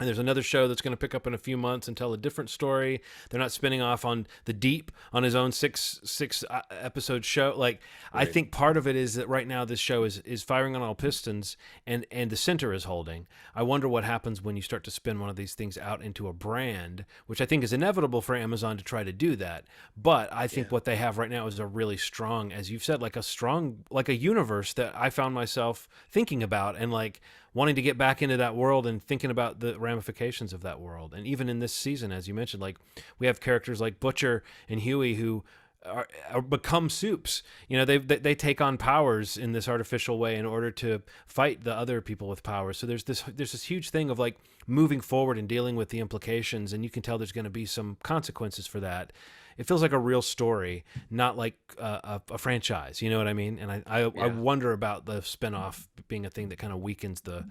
And there's another show that's going to pick up in a few months and tell a different story. They're not spinning off on The Deep on his own six episode show. Like I think part of it is that right now this show is firing on all pistons and the center is holding. I wonder what happens when you start to spin one of these things out into a brand, which I think is inevitable for Amazon to try to do that. But I think what they have right now is a really strong, as you've said, like a universe that I found myself thinking about and like wanting to get back into that world and thinking about the ramifications of that world. And even in this season, as you mentioned, like we have characters like Butcher and Huey who are become soups. You know, they take on powers in this artificial way in order to fight the other people with powers. So there's this huge thing of like moving forward and dealing with the implications, and you can tell there's going to be some consequences for that. It feels like a real story, not like a franchise. You know what I mean? And I wonder about the spinoff being a thing that kind of weakens the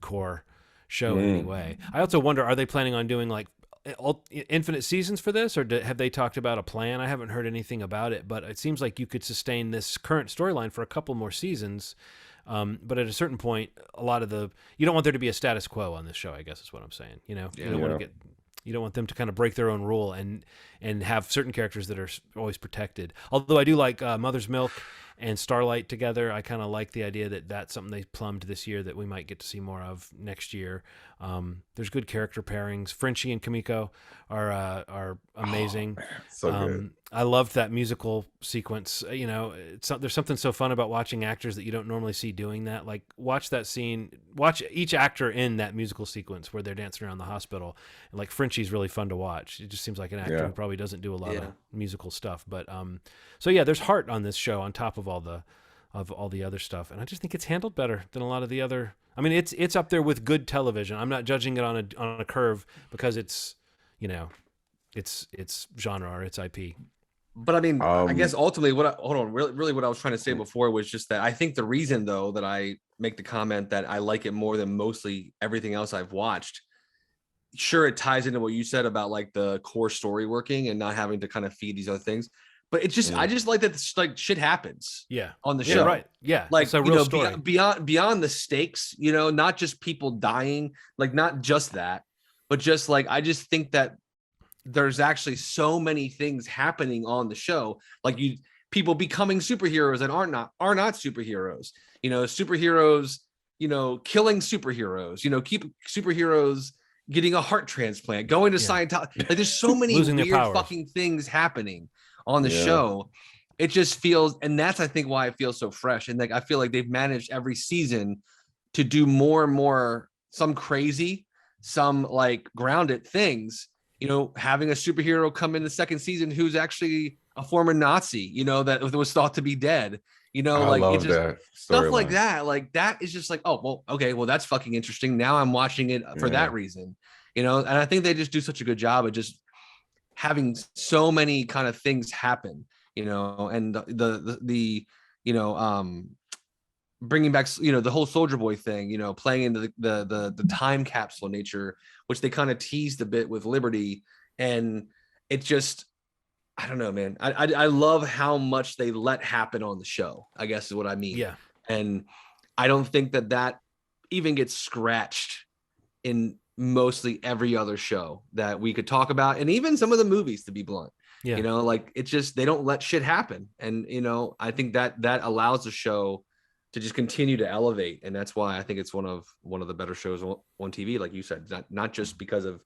core show in any way. I also wonder, are they planning on doing like infinite seasons for this, or have they talked about a plan? I haven't heard anything about it, but it seems like you could sustain this current storyline for a couple more seasons. But at a certain point, you don't want there to be a status quo on this show, I guess is what I'm saying. You know, you don't want them to kind of break their own rule and have certain characters that are always protected. Although I do like Mother's Milk and Starlight together. I kind of like the idea that that's something they plumbed this year that we might get to see more of next year. There's good character pairings. Frenchie and Kimiko are amazing. So good. I loved that musical sequence. You know, there's something so fun about watching actors that you don't normally see doing that. Like watch that scene, watch each actor in that musical sequence where they're dancing around the hospital. And like Frenchie's really fun to watch. It just seems like an actor who probably doesn't do a lot of musical stuff. But so yeah, there's heart on this show on top of all the other stuff, and I just think it's handled better than a lot of the other. I mean, it's up there with good television. I'm not judging it on a curve because it's, you know, it's genre or it's IP. But I mean, I guess ultimately really what I was trying to say before was just that I think the reason though that I make the comment that I like it more than mostly everything else I've watched, sure, it ties into what you said about like the core story working and not having to kind of feed these other things. But it's just, I just like that this, like shit happens on the show. Right. Yeah. Like, it's a real story. Beyond the stakes, you know, not just people dying, like not just that, but just like, I just think that there's actually so many things happening on the show. Like people becoming superheroes that are not superheroes, you know, superheroes, you know, killing superheroes, you know, keep superheroes getting a heart transplant, going to Scientology. Like there's so many weird fucking things happening on the show. It just feels, and that's I think why it feels so fresh. And like I feel like they've managed every season to do more and more, some crazy, some like grounded things. You know, having a superhero come in the second season who's actually a former Nazi, you know, that was thought to be dead. You know, I like love it just that stuff like that. Like that is just like, oh well, okay, well that's fucking interesting. Now I'm watching it for that reason. You know, and I think they just do such a good job of just having so many kind of things happen, you know, and the you know, bringing back, you know, the whole Soldier Boy thing, you know, playing into the time capsule nature, which they kind of teased a bit with Liberty, and it just, I don't know, man. I love how much they let happen on the show, I guess is what I mean. Yeah. And I don't think that even gets scratched in mostly every other show that we could talk about, and even some of the movies, to be blunt. You know, like it's just, they don't let shit happen. And, you know, I think that allows the show to just continue to elevate. And that's why I think it's one of the better shows on TV, like you said, not just because of,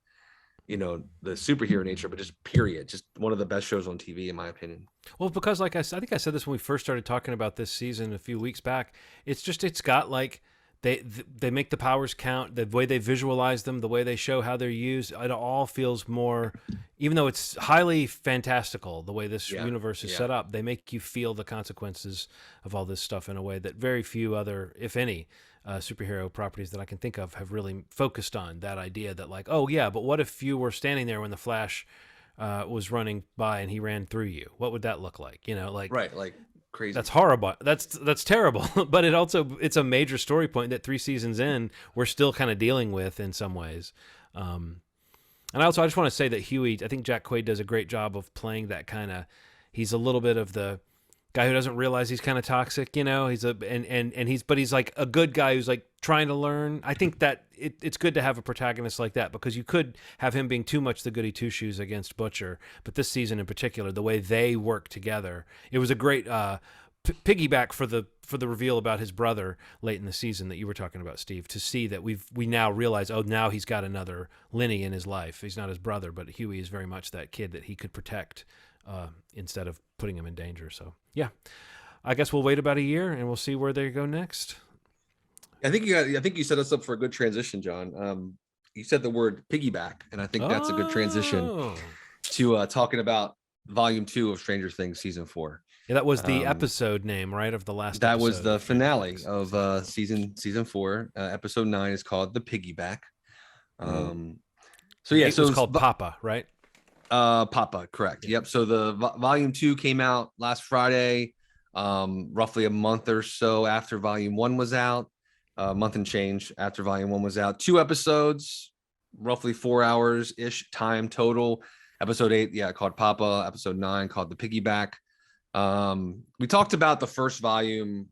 you know, the superhero nature, but just period, just one of the best shows on TV, in my opinion. Well, because like I think I said this when we first started talking about this season a few weeks back, it's got like they make the powers count. The way they visualize them, the way they show how they're used, it all feels more, even though it's highly fantastical, the way this universe is set up, they make you feel the consequences of all this stuff in a way that very few other, if any, superhero properties that I can think of have really focused on that idea that like, oh yeah, but what if you were standing there when the Flash was running by and he ran through you? What would that look like? You know, like crazy. That's horrible. That's terrible. But it's a major story point that 3 seasons in we're still kind of dealing with in some ways. And I just want to say that Huey, I think Jack Quaid does a great job of playing that kind of. He's a little bit of the guy who doesn't realize he's kind of toxic, you know. He's he's like a good guy who's like trying to learn. I think that it's good to have a protagonist like that, because you could have him being too much the goody two shoes against Butcher. But this season in particular, the way they work together, it was a great piggyback for the reveal about his brother late in the season that you were talking about, Steve. To see that we now realize, oh, now he's got another Lenny in his life. He's not his brother, but Huey is very much that kid that he could protect instead of putting him in danger. So yeah, I guess we'll wait about a year and we'll see where they go next. I think you set us up for a good transition, John. You said the word piggyback, and I think that's a good transition to talking about Volume 2 of Stranger Things Season 4. Yeah, that was the episode name, right, of the last. That was the finale of season 4. Episode 9 is called The Piggyback. So yeah, it was called Papa, right? Papa, correct. Yep. So the Volume 2 came out last Friday, roughly a month or so after Volume 1 was out. A month and change after Volume 1 was out. 2 episodes, roughly 4 hours ish time total. Episode 8, called Papa. Episode 9 called The Piggyback. We talked about the first volume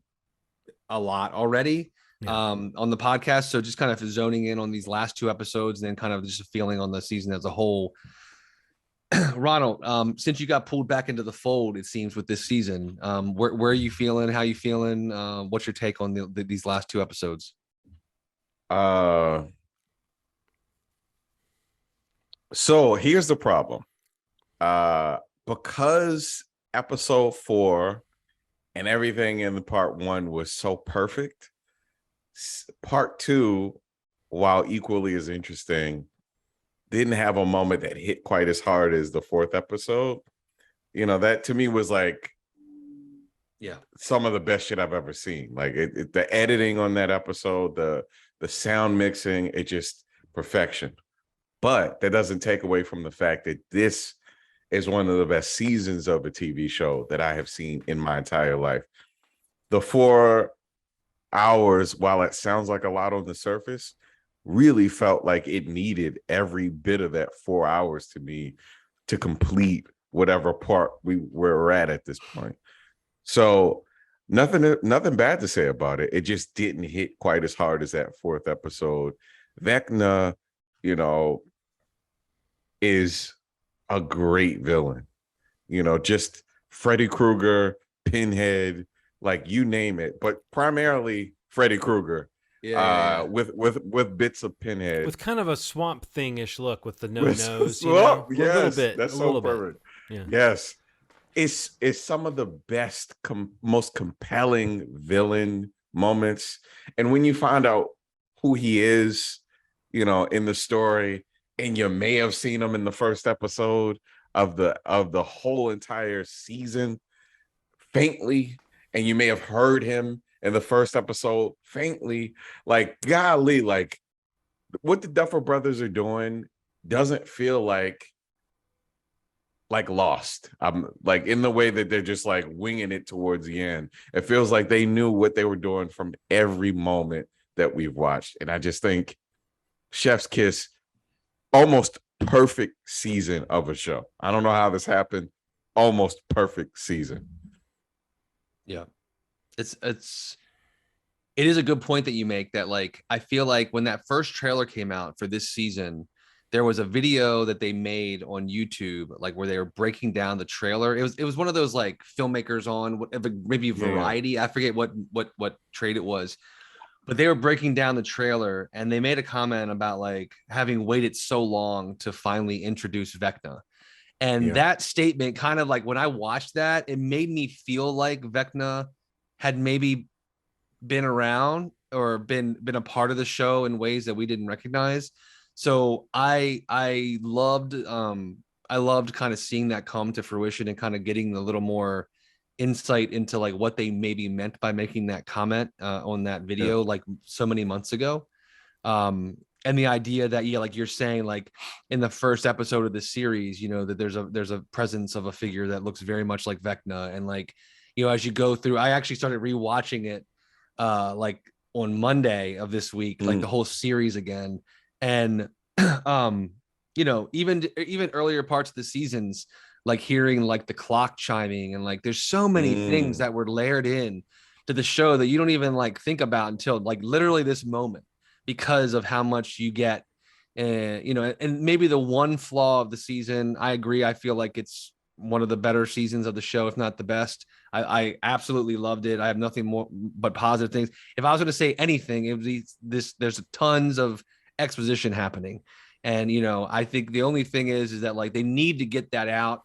a lot already on the podcast. So just kind of zoning in on these last 2 episodes, and then kind of just a feeling on the season as a whole. Ronald, since you got pulled back into the fold, it seems, with this season, where are you feeling? How you feeling? What's your take on these last 2 episodes? So here's the problem. Because episode 4 and everything in the part 1 was so perfect, part 2, while equally as interesting, didn't have a moment that hit quite as hard as the 4th episode. You know, that to me was like, some of the best shit I've ever seen. Like the editing on that episode, the sound mixing, it just perfection. But that doesn't take away from the fact that this is one of the best seasons of a TV show that I have seen in my entire life. The 4 hours, while it sounds like a lot on the surface, really felt like it needed every bit of that 4 hours to me to complete whatever part we're at this point. So nothing bad to say about it. It just didn't hit quite as hard as that 4th episode. Vecna, you know, is a great villain. You know, just Freddy Krueger, Pinhead, like you name it, but primarily Freddy Krueger. With bits of Pinhead, with kind of a Swamp Thing-ish look with the nose. You know? Yes, a little bit, that's so perfect. Yeah. Yes, it's some of the best, most compelling villain moments, and when you find out who he is, you know, in the story, and you may have seen him in the first episode of the whole entire season faintly, and you may have heard him in the first episode faintly, like, golly, like what the Duffer brothers are doing doesn't feel like Lost. Like in the way that they're just like winging it towards the end. It feels like they knew what they were doing from every moment that we've watched. And I just think Chef's Kiss, almost perfect season of a show. I don't know how this happened. Almost perfect season. Yeah. It is a good point that you make, that like I feel like when that first trailer came out for this season, there was a video that they made on YouTube, like where they were breaking down the trailer. It was one of those like filmmakers on whatever, maybe Variety. I forget what trade it was, but they were breaking down the trailer and they made a comment about like having waited so long to finally introduce Vecna. And that statement kind of like, when I watched that, it made me feel like Vecna had maybe been around or been a part of the show in ways that we didn't recognize. So I loved kind of seeing that come to fruition and kind of getting a little more insight into like what they maybe meant by making that comment on that video like so many months ago. And the idea that, yeah, like you're saying, like in the first episode of the series, you know, that there's a presence of a figure that looks very much like Vecna. And like, you know, as you go through, I actually started rewatching it like on Monday of this week, like the whole series again. And you know, even earlier parts of the seasons, like hearing like the clock chiming, and like there's so many things that were layered in to the show that you don't even like think about until like literally this moment, because of how much you get. You know, and maybe the one flaw of the season, I agree, I feel like it's one of the better seasons of the show, if not the best. I absolutely loved it. I have nothing more but positive things. If I was going to say anything, it would be this: there's tons of exposition happening. And, you know, I think the only thing is that like they need to get that out,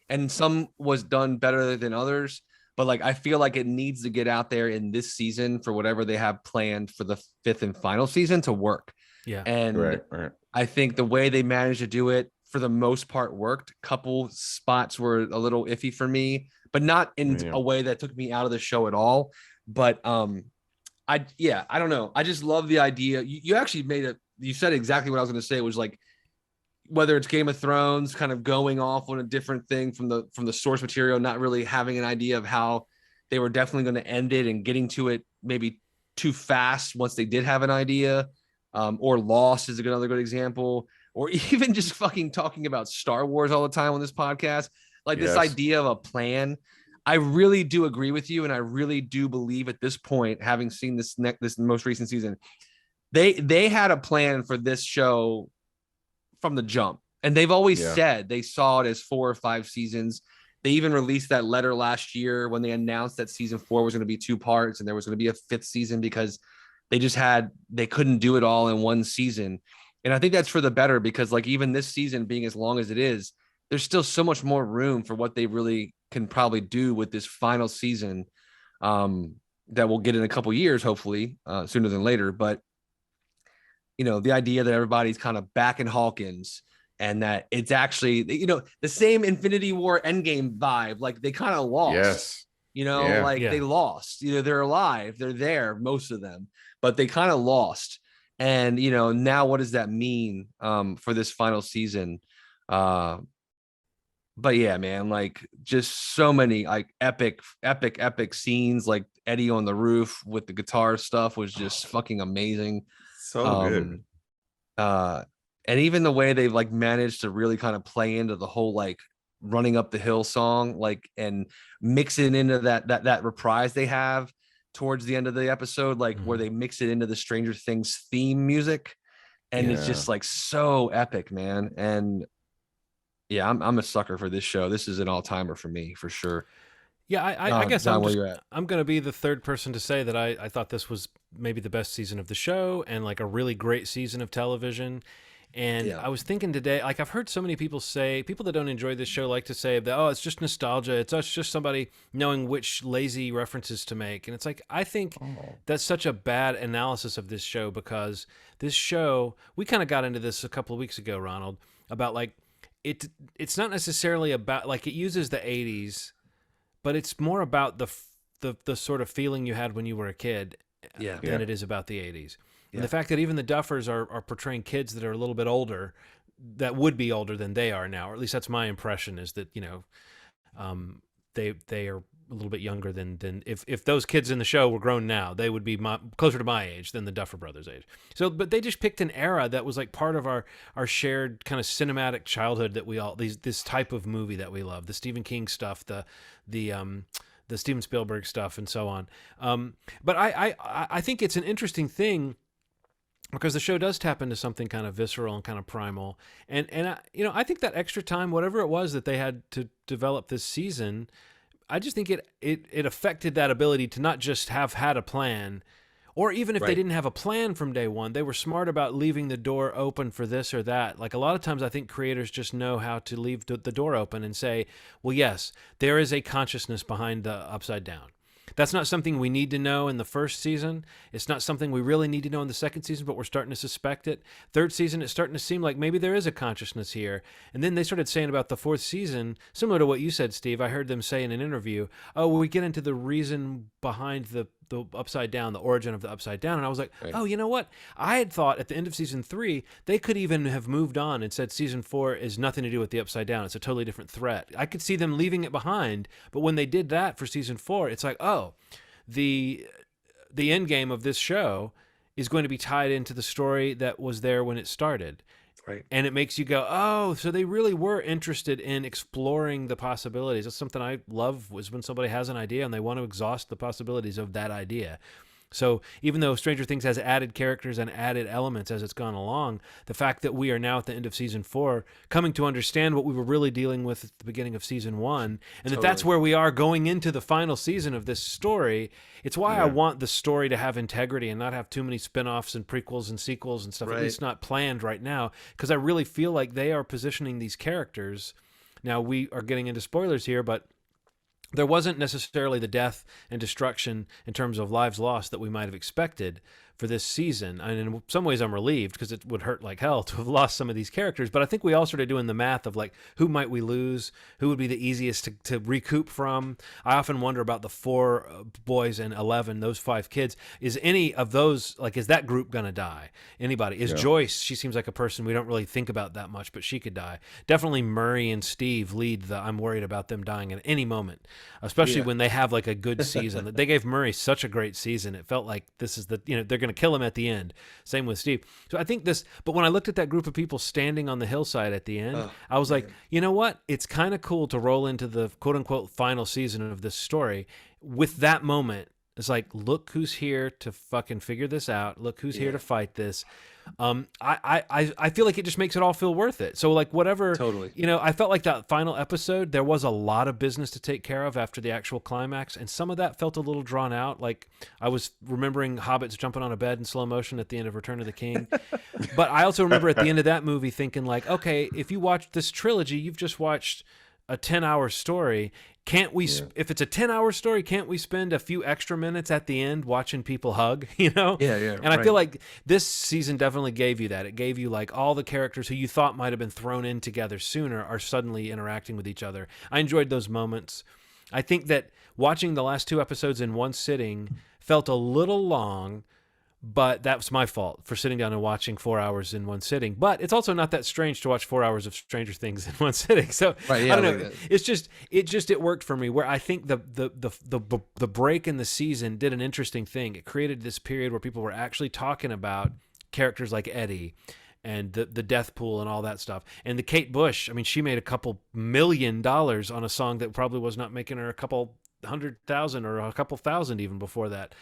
and some was done better than others, but like I feel like it needs to get out there in this season for whatever they have planned for the 5th and final season to work. Yeah. And right. I think the way they managed to do it for the most part worked. Couple spots were a little iffy for me, but not in a way that took me out of the show at all. But I don't know. I just love the idea. You actually you said exactly what I was going to say. It was like, whether it's Game of Thrones kind of going off on a different thing from the source material, not really having an idea of how they were definitely going to end it, and getting to it maybe too fast once they did have an idea, or Lost is another good example, or even just fucking talking about Star Wars all the time on this podcast. Like this idea of a plan. I really do agree with you. And I really do believe at this point, having seen this most recent season, they had a plan for this show from the jump. And they've always said they saw it as 4 or 5 seasons. They even released that letter last year when they announced that season 4 was going to be 2 parts and there was going to be a 5th season, because they couldn't do it all in one season. And I think that's for the better, because like even this season being as long as it is, there's still so much more room for what they really can probably do with this final season, that we'll get in a couple years, hopefully sooner than later. But you know, the idea that everybody's kind of back in Hawkins, and that it's actually, you know, the same Infinity War Endgame vibe. Like they kind of lost, you know, they lost, you know, they're alive, they're there, most of them, but they kind of lost. And, you know, now what does that mean for this final season? But yeah, man, like just so many like epic scenes, like Eddie on the roof with the guitar stuff was just fucking amazing. So good. And even the way they've like managed to really kind of play into the whole like running up the hill song, like, and mix it into that reprise they have towards the end of the episode, like where they mix it into the Stranger Things theme music, and it's just like so epic, man. And yeah, I'm a sucker for this show. This is an all-timer for me, for sure. Yeah, I guess I'm going to be the third person to say that I thought this was maybe the best season of the show, and like a really great season of television. And I was thinking today, like I've heard so many people that don't enjoy this show like to say that, oh, it's just nostalgia. It's just somebody knowing which lazy references to make. And it's like, I think that's such a bad analysis of this show, because this show, we kind of got into this a couple of weeks ago, Ronald, about like, it's not necessarily about, like, it uses the 80s, but it's more about the sort of feeling you had when you were a kid than it is about the 80s. And the fact that even the Duffers are portraying kids that are a little bit older, that would be older than they are now, or at least that's my impression, is that, you know, they are a little bit younger than if those kids in the show were grown now, they would be closer to my age than the Duffer Brothers' age. So, but they just picked an era that was like part of our shared kind of cinematic childhood, that we all, this type of movie that we love, the Stephen King stuff, the Steven Spielberg stuff, and so on. But I think it's an interesting thing, because the show does tap into something kind of visceral and kind of primal. And you know, I think that extra time, whatever it was that they had to develop this season, I just think it affected that ability to not just have had a plan, or even if they didn't have a plan from day one, they were smart about leaving the door open for this or that. Like a lot of times I think creators just know how to leave the door open and say, well, yes, there is a consciousness behind the Upside Down. That's not something we need to know in the first season. It's not something we really need to know in the second season, but we're starting to suspect it. Third season, it's starting to seem like maybe there is a consciousness here. And then they started saying about the fourth season, similar to what you said, Steve. I heard them say in an interview, oh, well, we get into the reason behind the Upside Down, the origin of the Upside Down. And I was like, oh, you know what? I had thought at the end of season 3, they could even have moved on and said season 4 is nothing to do with the Upside Down. It's a totally different threat. I could see them leaving it behind. But when they did that for season 4, it's like, oh, the end game of this show is going to be tied into the story that was there when it started. Right. And it makes you go, oh, so they really were interested in exploring the possibilities. That's something I love, was when somebody has an idea and they want to exhaust the possibilities of that idea. So even though Stranger Things has added characters and added elements as it's gone along, the fact that we are now at the end of season 4 coming to understand what we were really dealing with at the beginning of season 1, and that's where we are going into the final season of this story. It's why I want the story to have integrity and not have too many spin-offs and prequels and sequels and stuff, at least not planned right now, because I really feel like they are positioning these characters. Now, we are getting into spoilers here, but there wasn't necessarily the death and destruction in terms of lives lost that we might have expected for this season. And in some ways I'm relieved, because it would hurt like hell to have lost some of these characters. But I think we all started doing the math of like, who might we lose? Who would be the easiest to recoup from? I often wonder about the 4 boys and 11, those 5 kids. Is any of those, like, is that group going to die? Anybody? Is Joyce, she seems like a person we don't really think about that much, but she could die. Definitely Murray and Steve lead the I'm worried about them dying at any moment, especially when they have like a good season. They gave Murray such a great season. It felt like this is they're going to kill him at the end. Same with Steve. So I think this, but when I looked at that group of people standing on the hillside at the end, I was like, you know what? It's kind of cool to roll into the quote unquote final season of this story with that moment. It's like, look who's here to fucking figure this out. Look who's here to fight this. I feel like it just makes it all feel worth it. So like whatever, I felt like that final episode, there was a lot of business to take care of after the actual climax. And some of that felt a little drawn out. Like I was remembering hobbits jumping on a bed in slow motion at the end of Return of the King. But I also remember at the end of that movie thinking like, okay, if you watch this trilogy, you've just watched a 10-hour story. Can't we, if it's a 10-hour story, can't we spend a few extra minutes at the end watching people hug, And I feel like this season definitely gave you that. It gave you like all the characters who you thought might have been thrown in together sooner are suddenly interacting with each other. I enjoyed those moments. I think that watching the last 2 episodes in one sitting felt a little long, but that was my fault for sitting down and watching 4 hours in one sitting. But it's also not that strange to watch 4 hours of Stranger Things in one sitting. So I don't know. It worked for me. Where I think the break in the season did an interesting thing. It created this period where people were actually talking about characters like Eddie and the death pool and all that stuff. And the Kate Bush, I mean, she made a couple $1 million on a song that probably was not making her a couple 100,000 or a couple thousand even before that.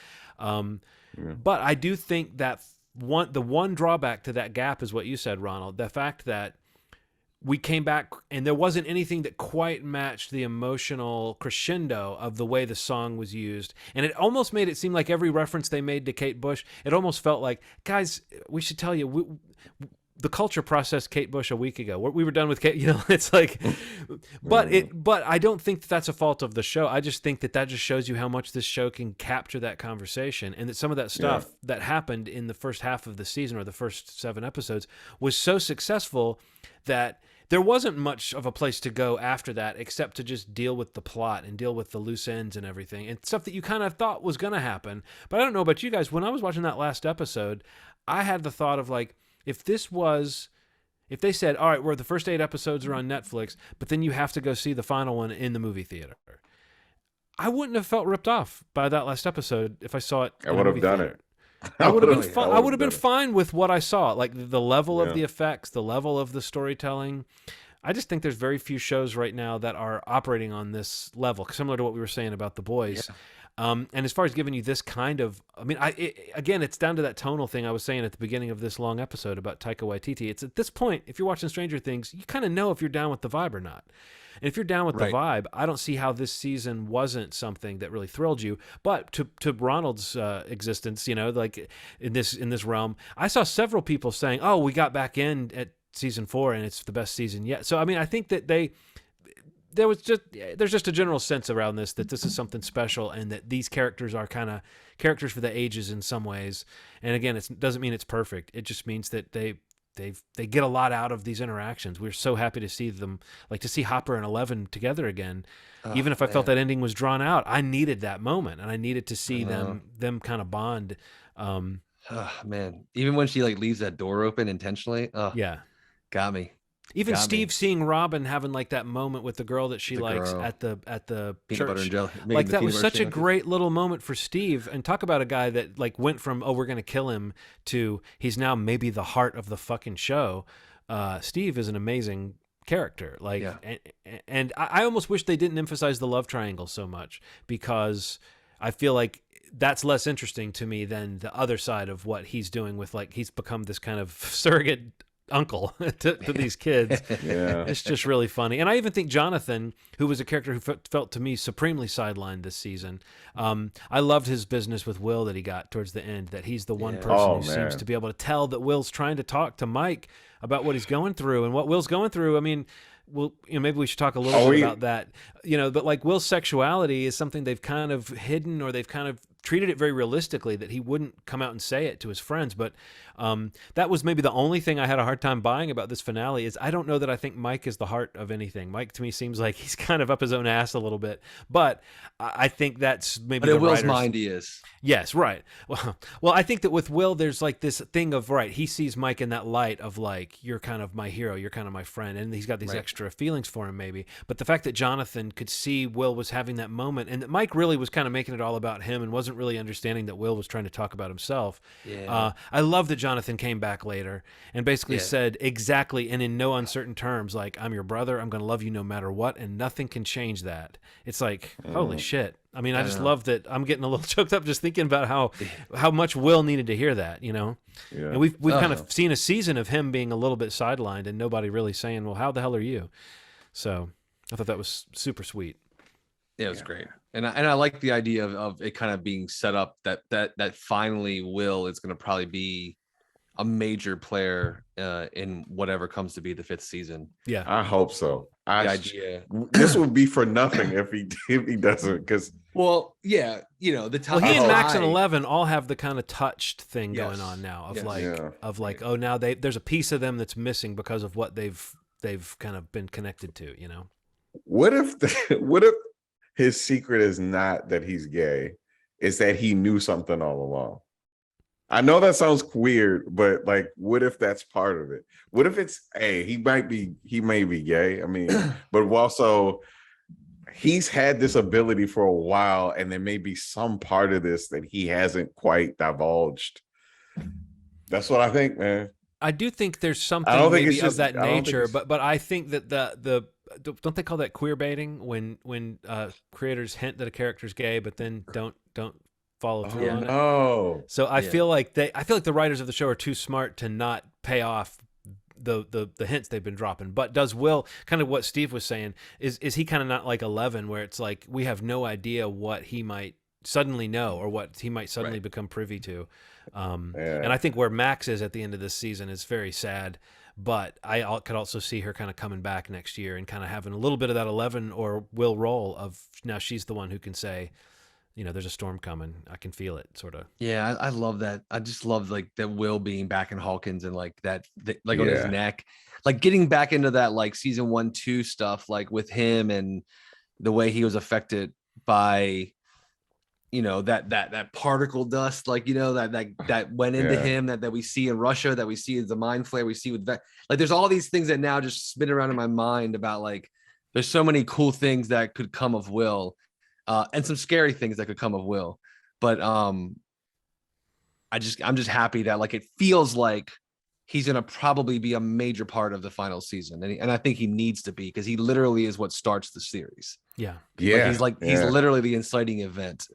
But I do think that the one drawback to that gap is what you said, Ronald, the fact that we came back and there wasn't anything that quite matched the emotional crescendo of the way the song was used. And it almost made it seem like every reference they made to Kate Bush, it almost felt like, guys, we should tell you, the culture processed Kate Bush a week ago. We were done with Kate, it's like, but I don't think that's a fault of the show. I just think that just shows you how much this show can capture that conversation, and that some of that stuff that happened in the first half of the season or the first 7 episodes was so successful that there wasn't much of a place to go after that except to just deal with the plot and deal with the loose ends and everything and stuff that you kind of thought was going to happen. But I don't know about you guys. When I was watching that last episode, I had the thought of like, if they said, all right, the first 8 episodes are on Netflix, but then you have to go see the final one in the movie theater, I wouldn't have felt ripped off by that last episode if I saw it. I would have done it. I would have been fine with what I saw, like the level of the effects, the level of the storytelling. I just think there's very few shows right now that are operating on this level, similar to what we were saying about The Boys. Yeah. And as far as giving you this kind of, I mean, again, it's down to that tonal thing I was saying at the beginning of this long episode about Taika Waititi. It's at this point, if you're watching Stranger Things, you kind of know if you're down with the vibe or not. And if you're down with the vibe, I don't see how this season wasn't something that really thrilled you. But to Ronald's existence, like in this realm, I saw several people saying, "Oh, we got back in at season 4, and it's the best season yet." So I mean, I think that there's just a general sense around this that this is something special, and that these characters are kind of characters for the ages in some ways. And again, it doesn't mean it's perfect. It just means that they get a lot out of these interactions. We're so happy to see them, like to see Hopper and Eleven together again. Even if I felt that ending was drawn out, I needed that moment, and I needed to see them kind of bond. Man, even when she like leaves that door open intentionally, got me. Even Steve seeing Robin having like that moment with the girl that she likes at the peanut church, butter and jelly. Like that was such a great little moment for Steve. And talk about a guy that like went from we're gonna kill him to he's now maybe the heart of the fucking show. Steve is an amazing character. Like, and I almost wish they didn't emphasize the love triangle so much, because I feel like that's less interesting to me than the other side of what he's doing with, like, he's become this kind of surrogate uncle to these kids. It's just really funny. And I even think Jonathan, who was a character who felt to me supremely sidelined this season, I loved his business with Will that he got towards the end, that he's the one person who seems to be able to tell that Will's trying to talk to Mike about what he's going through and what Will's going through. I mean, well, maybe we should talk a little bit about that, but like Will's sexuality is something they've kind of hidden, or they've kind of treated it very realistically, that he wouldn't come out and say it to his friends. But that was maybe the only thing I had a hard time buying about this finale. Is I don't know that I think Mike is the heart of anything. Mike to me seems like he's kind of up his own ass a little bit, but I think that's maybe but in Will's mind he is. Yes, right. Well, I think that with Will, there's like this thing of, he sees Mike in that light of like, you're kind of my hero, you're kind of my friend, and he's got these extra feelings for him maybe. But the fact that Jonathan could see Will was having that moment, and that Mike really was kind of making it all about him and wasn't really understanding that Will was trying to talk about himself. I love that Jonathan came back later and basically said exactly, and in no uncertain terms, like, I'm your brother, I'm going to love you no matter what, and nothing can change that. It's like, holy shit. I mean, I just love that. I'm getting a little choked up just thinking about how much Will needed to hear that, And we've kind of seen a season of him being a little bit sidelined and nobody really saying, well, how the hell are you? So I thought that was super sweet. Yeah, it was great. And I like the idea of it kind of being set up that finally Will is going to probably be a major player in whatever comes to be the 5th season. Yeah, I hope so. This would be for nothing if he doesn't, because the time. Well, he and Max and 11 all have the kind of touched thing going on now of like oh, now there's a piece of them that's missing because of what they've kind of been connected to. What if his secret is not that he's gay, it's that he knew something all along? I know that sounds weird, but like, what if that's part of it? What if it's, he may be gay. I mean, but also he's had this ability for a while, and there may be some part of this that he hasn't quite divulged. That's what I think, man. I do think there's something maybe of that nature, but I think that the don't they call that queer baiting when creators hint that a character's gay, but then don't follow through on it. Oh, so I feel like the writers of the show are too smart to not pay off the hints they've been dropping. But does Will, kind of what Steve was saying, is he kind of not like 11, where it's like we have no idea what he might suddenly know or what he might suddenly become privy to. And I think where Max is at the end of this season is very sad. But I could also see her kind of coming back next year and kind of having a little bit of that 11 or Will role of now she's the one who can say, there's a storm coming. I can feel it, sort of. Yeah, I love that. I just love like that Will being back in Hawkins and like that like on his neck, like getting back into that like season 1, 2 stuff, like with him and the way he was affected by, that particle dust, like, that went into him that we see in Russia, that we see as the mind flare, we see with that. Like, there's all these things that now just spin around in my mind about like, there's so many cool things that could come of Will. And some scary things that could come of Will, but I'm just happy that like it feels like he's gonna probably be a major part of the final season, and I think he needs to be, because he literally is what starts the series. He's literally the inciting event.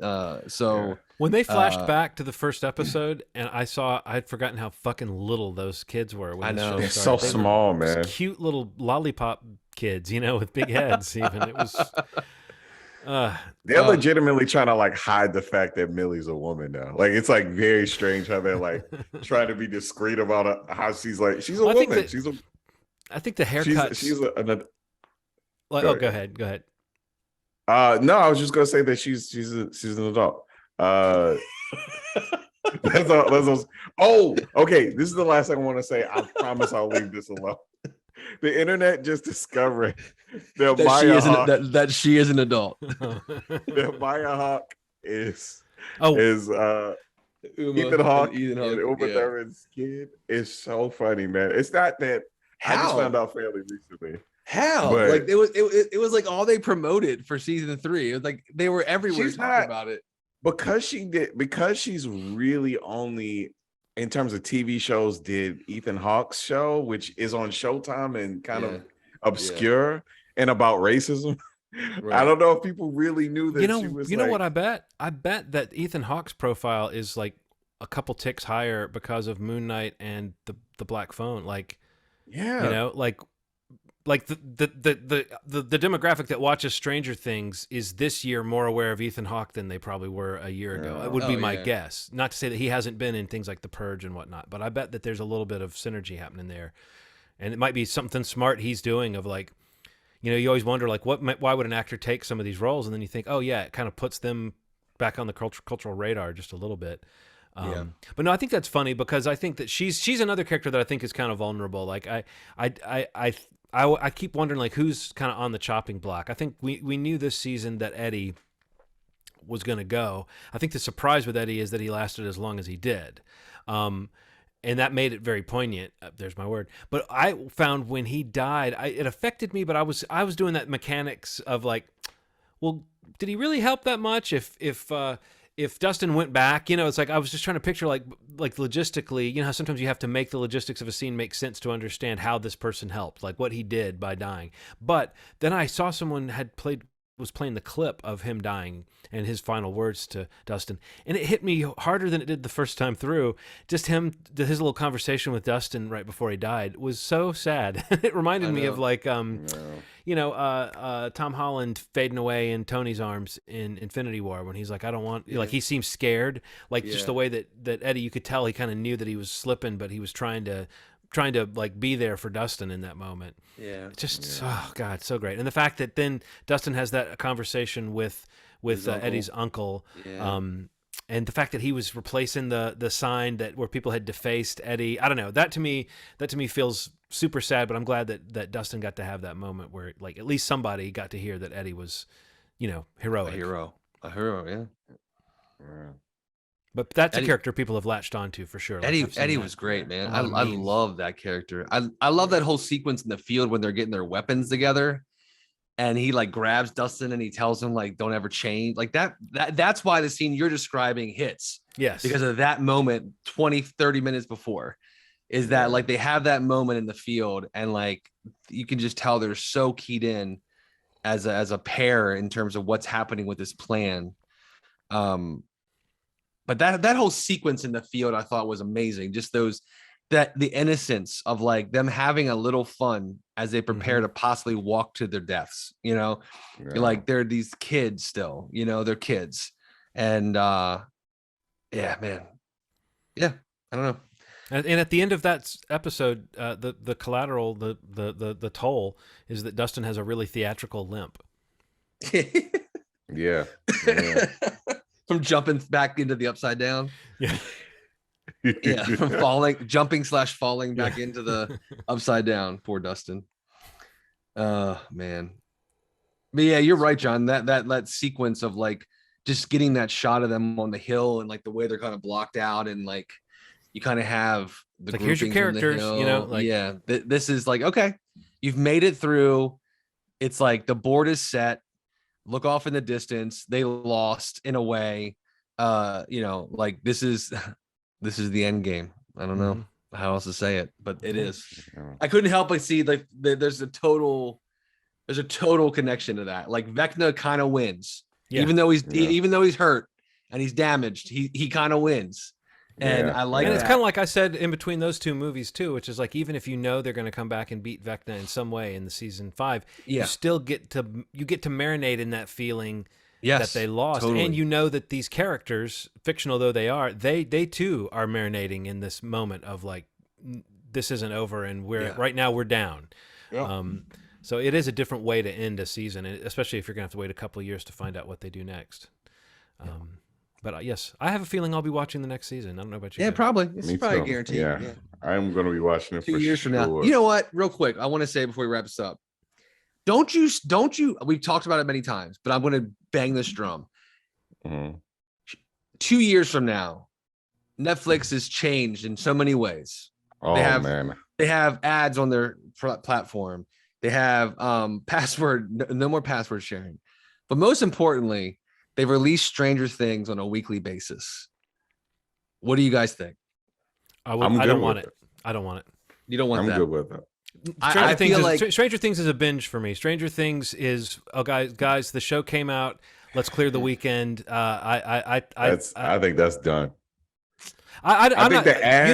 So when they flashed back to the first episode, and I'd forgotten how fucking little those kids were. When I know, they're so small, man. Cute little lollipop kids, with big heads. Even it was. They're legitimately trying to like hide the fact that Millie's a woman now. Like, it's like very strange how they're like trying to be discreet about how she's a woman. I think the haircut. Go ahead. No, I was just gonna say that she's an adult. That's all. Okay. This is the last thing I want to say. I promise I'll leave this alone. The internet just discovered that she is an adult. That Maya Hawke is Ethan Hawke and Uma Thurman's kid is so funny, man. It's not that I just found out fairly recently. How? But like it was like all they promoted for season 3. It was like they were everywhere talking about it. Because she's really only in terms of TV shows did Ethan Hawke's show, which is on Showtime and kind of obscure and about racism. Right. I don't know if people really knew that she was. You know what I bet? I bet that Ethan Hawke's profile is like a couple ticks higher because of Moon Knight and the Black Phone. Like, like the demographic that watches Stranger Things is this year more aware of Ethan Hawke than they probably were a year ago. It would be my guess. Not to say that he hasn't been in things like The Purge and whatnot, but I bet that there's a little bit of synergy happening there, and it might be something smart he's doing. Of like, you always wonder like why would an actor take some of these roles, and then you think, oh yeah, it kind of puts them back on the cultural radar just a little bit. But no, I think that's funny because I think that she's another character that I think is kind of vulnerable. Like I keep wondering like who's kind of on the chopping block. I think we knew this season that Eddie was going to go. I think the surprise with Eddie is that he lasted as long as he did. And that made it very poignant. There's my word. But I found when he died, it affected me, but I was doing that mechanics of like, well, did he really help that much? If Dustin went back, it's like I was just trying to picture like logistically, how sometimes you have to make the logistics of a scene make sense to understand how this person helped, like what he did by dying. But then I saw someone was playing the clip of him dying and his final words to Dustin, and it hit me harder than it did the first time through. Just his little conversation with Dustin right before he died was so sad. It reminded me of like Tom Holland fading away in Tony's arms in Infinity War when he's like, I don't want, like he seems scared, like just the way that Eddie, you could tell he kind of knew that he was slipping, but he was trying to like be there for Dustin in that moment. Oh God, so great. And the fact that then Dustin has that conversation with Eddie's uncle, and the fact that he was replacing the sign where people had defaced Eddie. I don't know. That to me feels super sad, but I'm glad that Dustin got to have that moment where like at least somebody got to hear that Eddie was, heroic. A hero, yeah. But that's Eddie, a character people have latched onto for sure. Like Eddie was great, man. I love that character. I love that whole sequence in the field when they're getting their weapons together, and he like grabs Dustin and he tells him like, don't ever change. Like that's why the scene you're describing hits. Yes. Because of that moment 20-30 minutes before is that like they have that moment in the field and like you can just tell they're so keyed in as a pair in terms of what's happening with this plan. But that whole sequence in the field I thought was amazing. Just the innocence of like them having a little fun as they prepare to possibly walk to their deaths, like they're these kids still, they're kids. And man. Yeah, I don't know. And at the end of that episode, the collateral, the toll is that Dustin has a really theatrical limp. Yeah. From jumping back into the upside down. Yeah. From jumping/falling back into the upside down. Poor Dustin. Man. But yeah, you're right, John. That sequence of like just getting that shot of them on the hill and like the way they're kind of blocked out and like you kind of have the like here's your characters, this is like, okay, you've made it through. It's like the board is set. Look off in the distance. They lost in a way. Like this is the end game. I don't know how else to say it, but it is. I couldn't help but see like there's a total connection to that. Like Vecna kind of wins, even though he's hurt and he's damaged. He kind of wins. And I like and that. It's kind of like I said in between those two movies too, which is like even if they're going to come back and beat Vecna in some way in the season 5, you still get to marinate in that feeling that they lost, totally. And that these characters, fictional though they are, they too are marinating in this moment of like this isn't over and right now we're down. So it is a different way to end a season, especially if you're going to have to wait a couple of years to find out what they do next. But yes, I have a feeling I'll be watching the next season. I don't know about you. Yeah, guys. probably. It's Me probably too. guaranteed. Yeah. I'm going to be watching it 2 for years sure. from now. You know what? Real quick, I want to say before we wrap this up, don't you, we've talked about it many times, but I'm going to bang this drum. 2 years from now, Netflix has changed in so many ways. Oh, they have ads on their platform. They have no more password sharing. But most importantly, they've released Stranger Things on a weekly basis. What do you guys think? I don't want it. I don't want it. You don't want that? I'm good with it. Stranger Things is a binge for me. Stranger Things is, guys, the show came out. Let's clear the weekend. I think that's done. I'm not.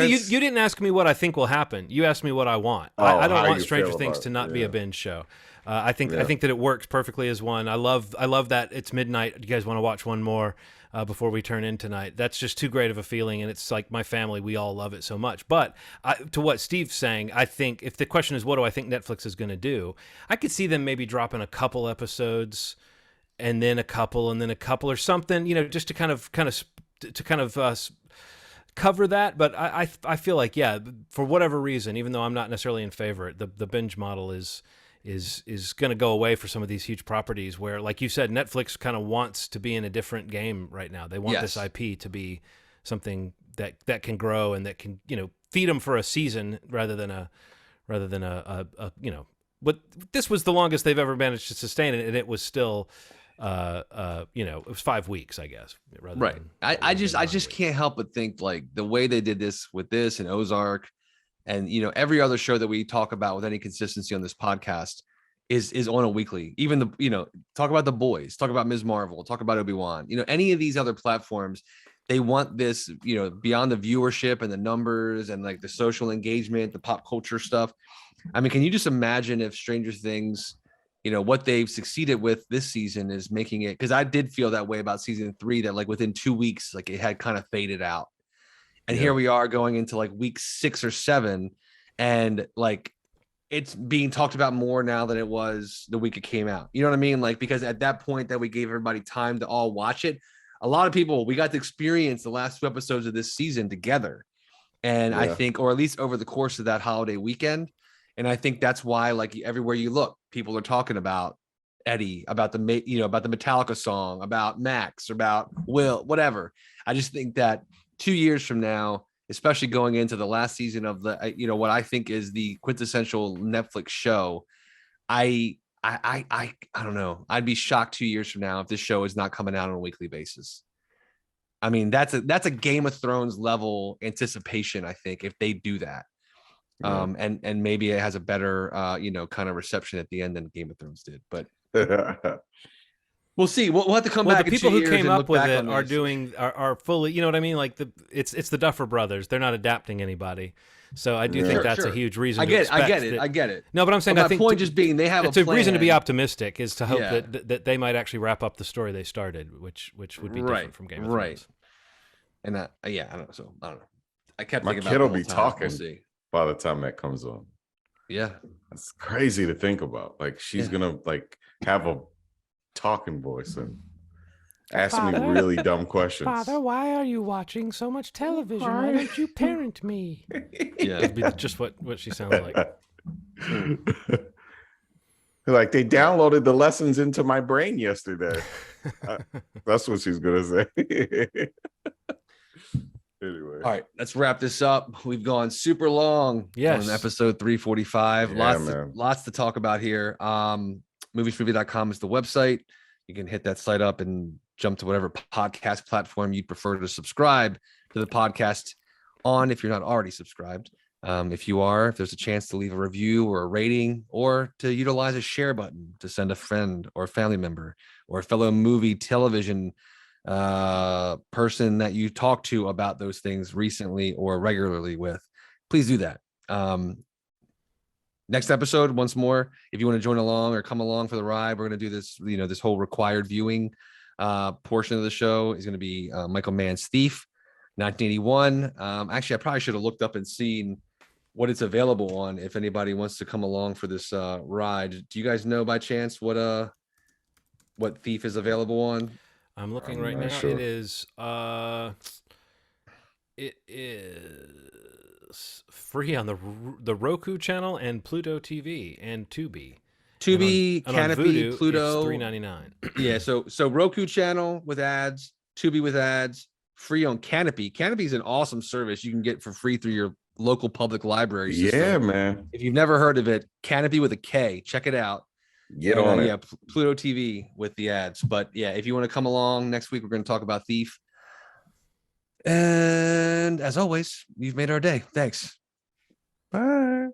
You didn't ask me what I think will happen. You asked me what I want. I don't want Stranger Things to not be a binge show. I think that it works perfectly as one. I love that it's midnight. You guys want to watch one more before we turn in tonight? That's just too great of a feeling, and it's like my family. We all love it so much. But to what Steve's saying, I think if the question is what do I think Netflix is going to do, I could see them maybe dropping a couple episodes, and then a couple, and then a couple, or something. Just to kind of cover that. But I feel like, for whatever reason, even though I'm not necessarily in favor, the binge model is going to go away for some of these huge properties where, like you said, Netflix kind of wants to be in a different game right now. They want this IP to be something that can grow and that can, feed them for a season rather than a but this was the longest they've ever managed to sustain it. And it was still, it was 5 weeks, I guess. Right. I just can't help but think like the way they did this with this and Ozark, and every other show that we talk about with any consistency on this podcast is on a weekly. Even talk about The Boys, talk about Ms. Marvel, talk about Obi-Wan. Any of these other platforms, they want this, beyond the viewership and the numbers and like the social engagement, the pop culture stuff. I mean, can you just imagine if Stranger Things, what they've succeeded with this season is making it, because I did feel that way about season 3, that like within 2 weeks, like it had kind of faded out. And here we are going into like week 6 or 7, and like it's being talked about more now than it was the week it came out. You know what I mean? Like, because at that point that we gave everybody time to all watch it, a lot of people, we got to experience the last 2 episodes of this season together. And I think, or at least over the course of that holiday weekend. And I think that's why, like, everywhere you look, people are talking about Eddie, about about the Metallica song, about Max, about Will, whatever. I just think that 2 years from now, especially going into the last season of the, what I think is the quintessential Netflix show, I don't know. I'd be shocked 2 years from now if this show is not coming out on a weekly basis. I mean, that's a Game of Thrones level anticipation, I think, if they do that. And maybe it has a better, kind of reception at the end than Game of Thrones did, but we'll see. We'll have to come back. The people who came up with it are fully, you know what I mean? Like it's the Duffer brothers. They're not adapting anybody. So I do think that's a huge reason. I get it. No, but I'm saying, I think my point just being they have it's a reason to be optimistic, is to hope that they might actually wrap up the story they started, which would be different from Game of Thrones. And I don't know. So I don't know. I kept my thinking kid about will be talking by the time that comes on. Yeah, that's crazy to think about. Like she's gonna like have a talking voice and ask me really dumb questions. Father, why are you watching so much television? Why don't you parent me? Yeah, it'd be just what she sounds like. Like they downloaded the lessons into my brain yesterday. That's what she's gonna say. Anyway, all right, let's wrap this up. We've gone super long on episode 345. Lots to talk about here. Moviesmovie.com is the website. You can hit that site up and jump to whatever podcast platform you'd prefer to subscribe to the podcast on, if you're not already subscribed. If you are, if there's a chance to leave a review or a rating, or to utilize a share button to send a friend or a family member or a fellow movie television person that you talk to about those things recently or regularly with, please do that. Next episode, once more, if you want to join along or come along for the ride, we're going to do this, this whole required viewing portion of the show is going to be Michael Mann's Thief, 1981. Actually, I probably should have looked up and seen what it's available on. If anybody wants to come along for this ride, do you guys know by chance what Thief is available on? I'm looking right now. Sure. It is free on the Roku channel and Pluto TV and Tubi. Tubi, Canopy, Vudu, Pluto, it's $3.99. Yeah, so Roku channel with ads, Tubi with ads, free on Canopy. Canopy is an awesome service you can get for free through your local public library system. Yeah, man. If you've never heard of it, Canopy with a K, check it out. Get on it. Yeah, Pluto TV with the ads. But yeah, if you want to come along next week, we're going to talk about Thief. And as always, you've made our day. Thanks. Bye.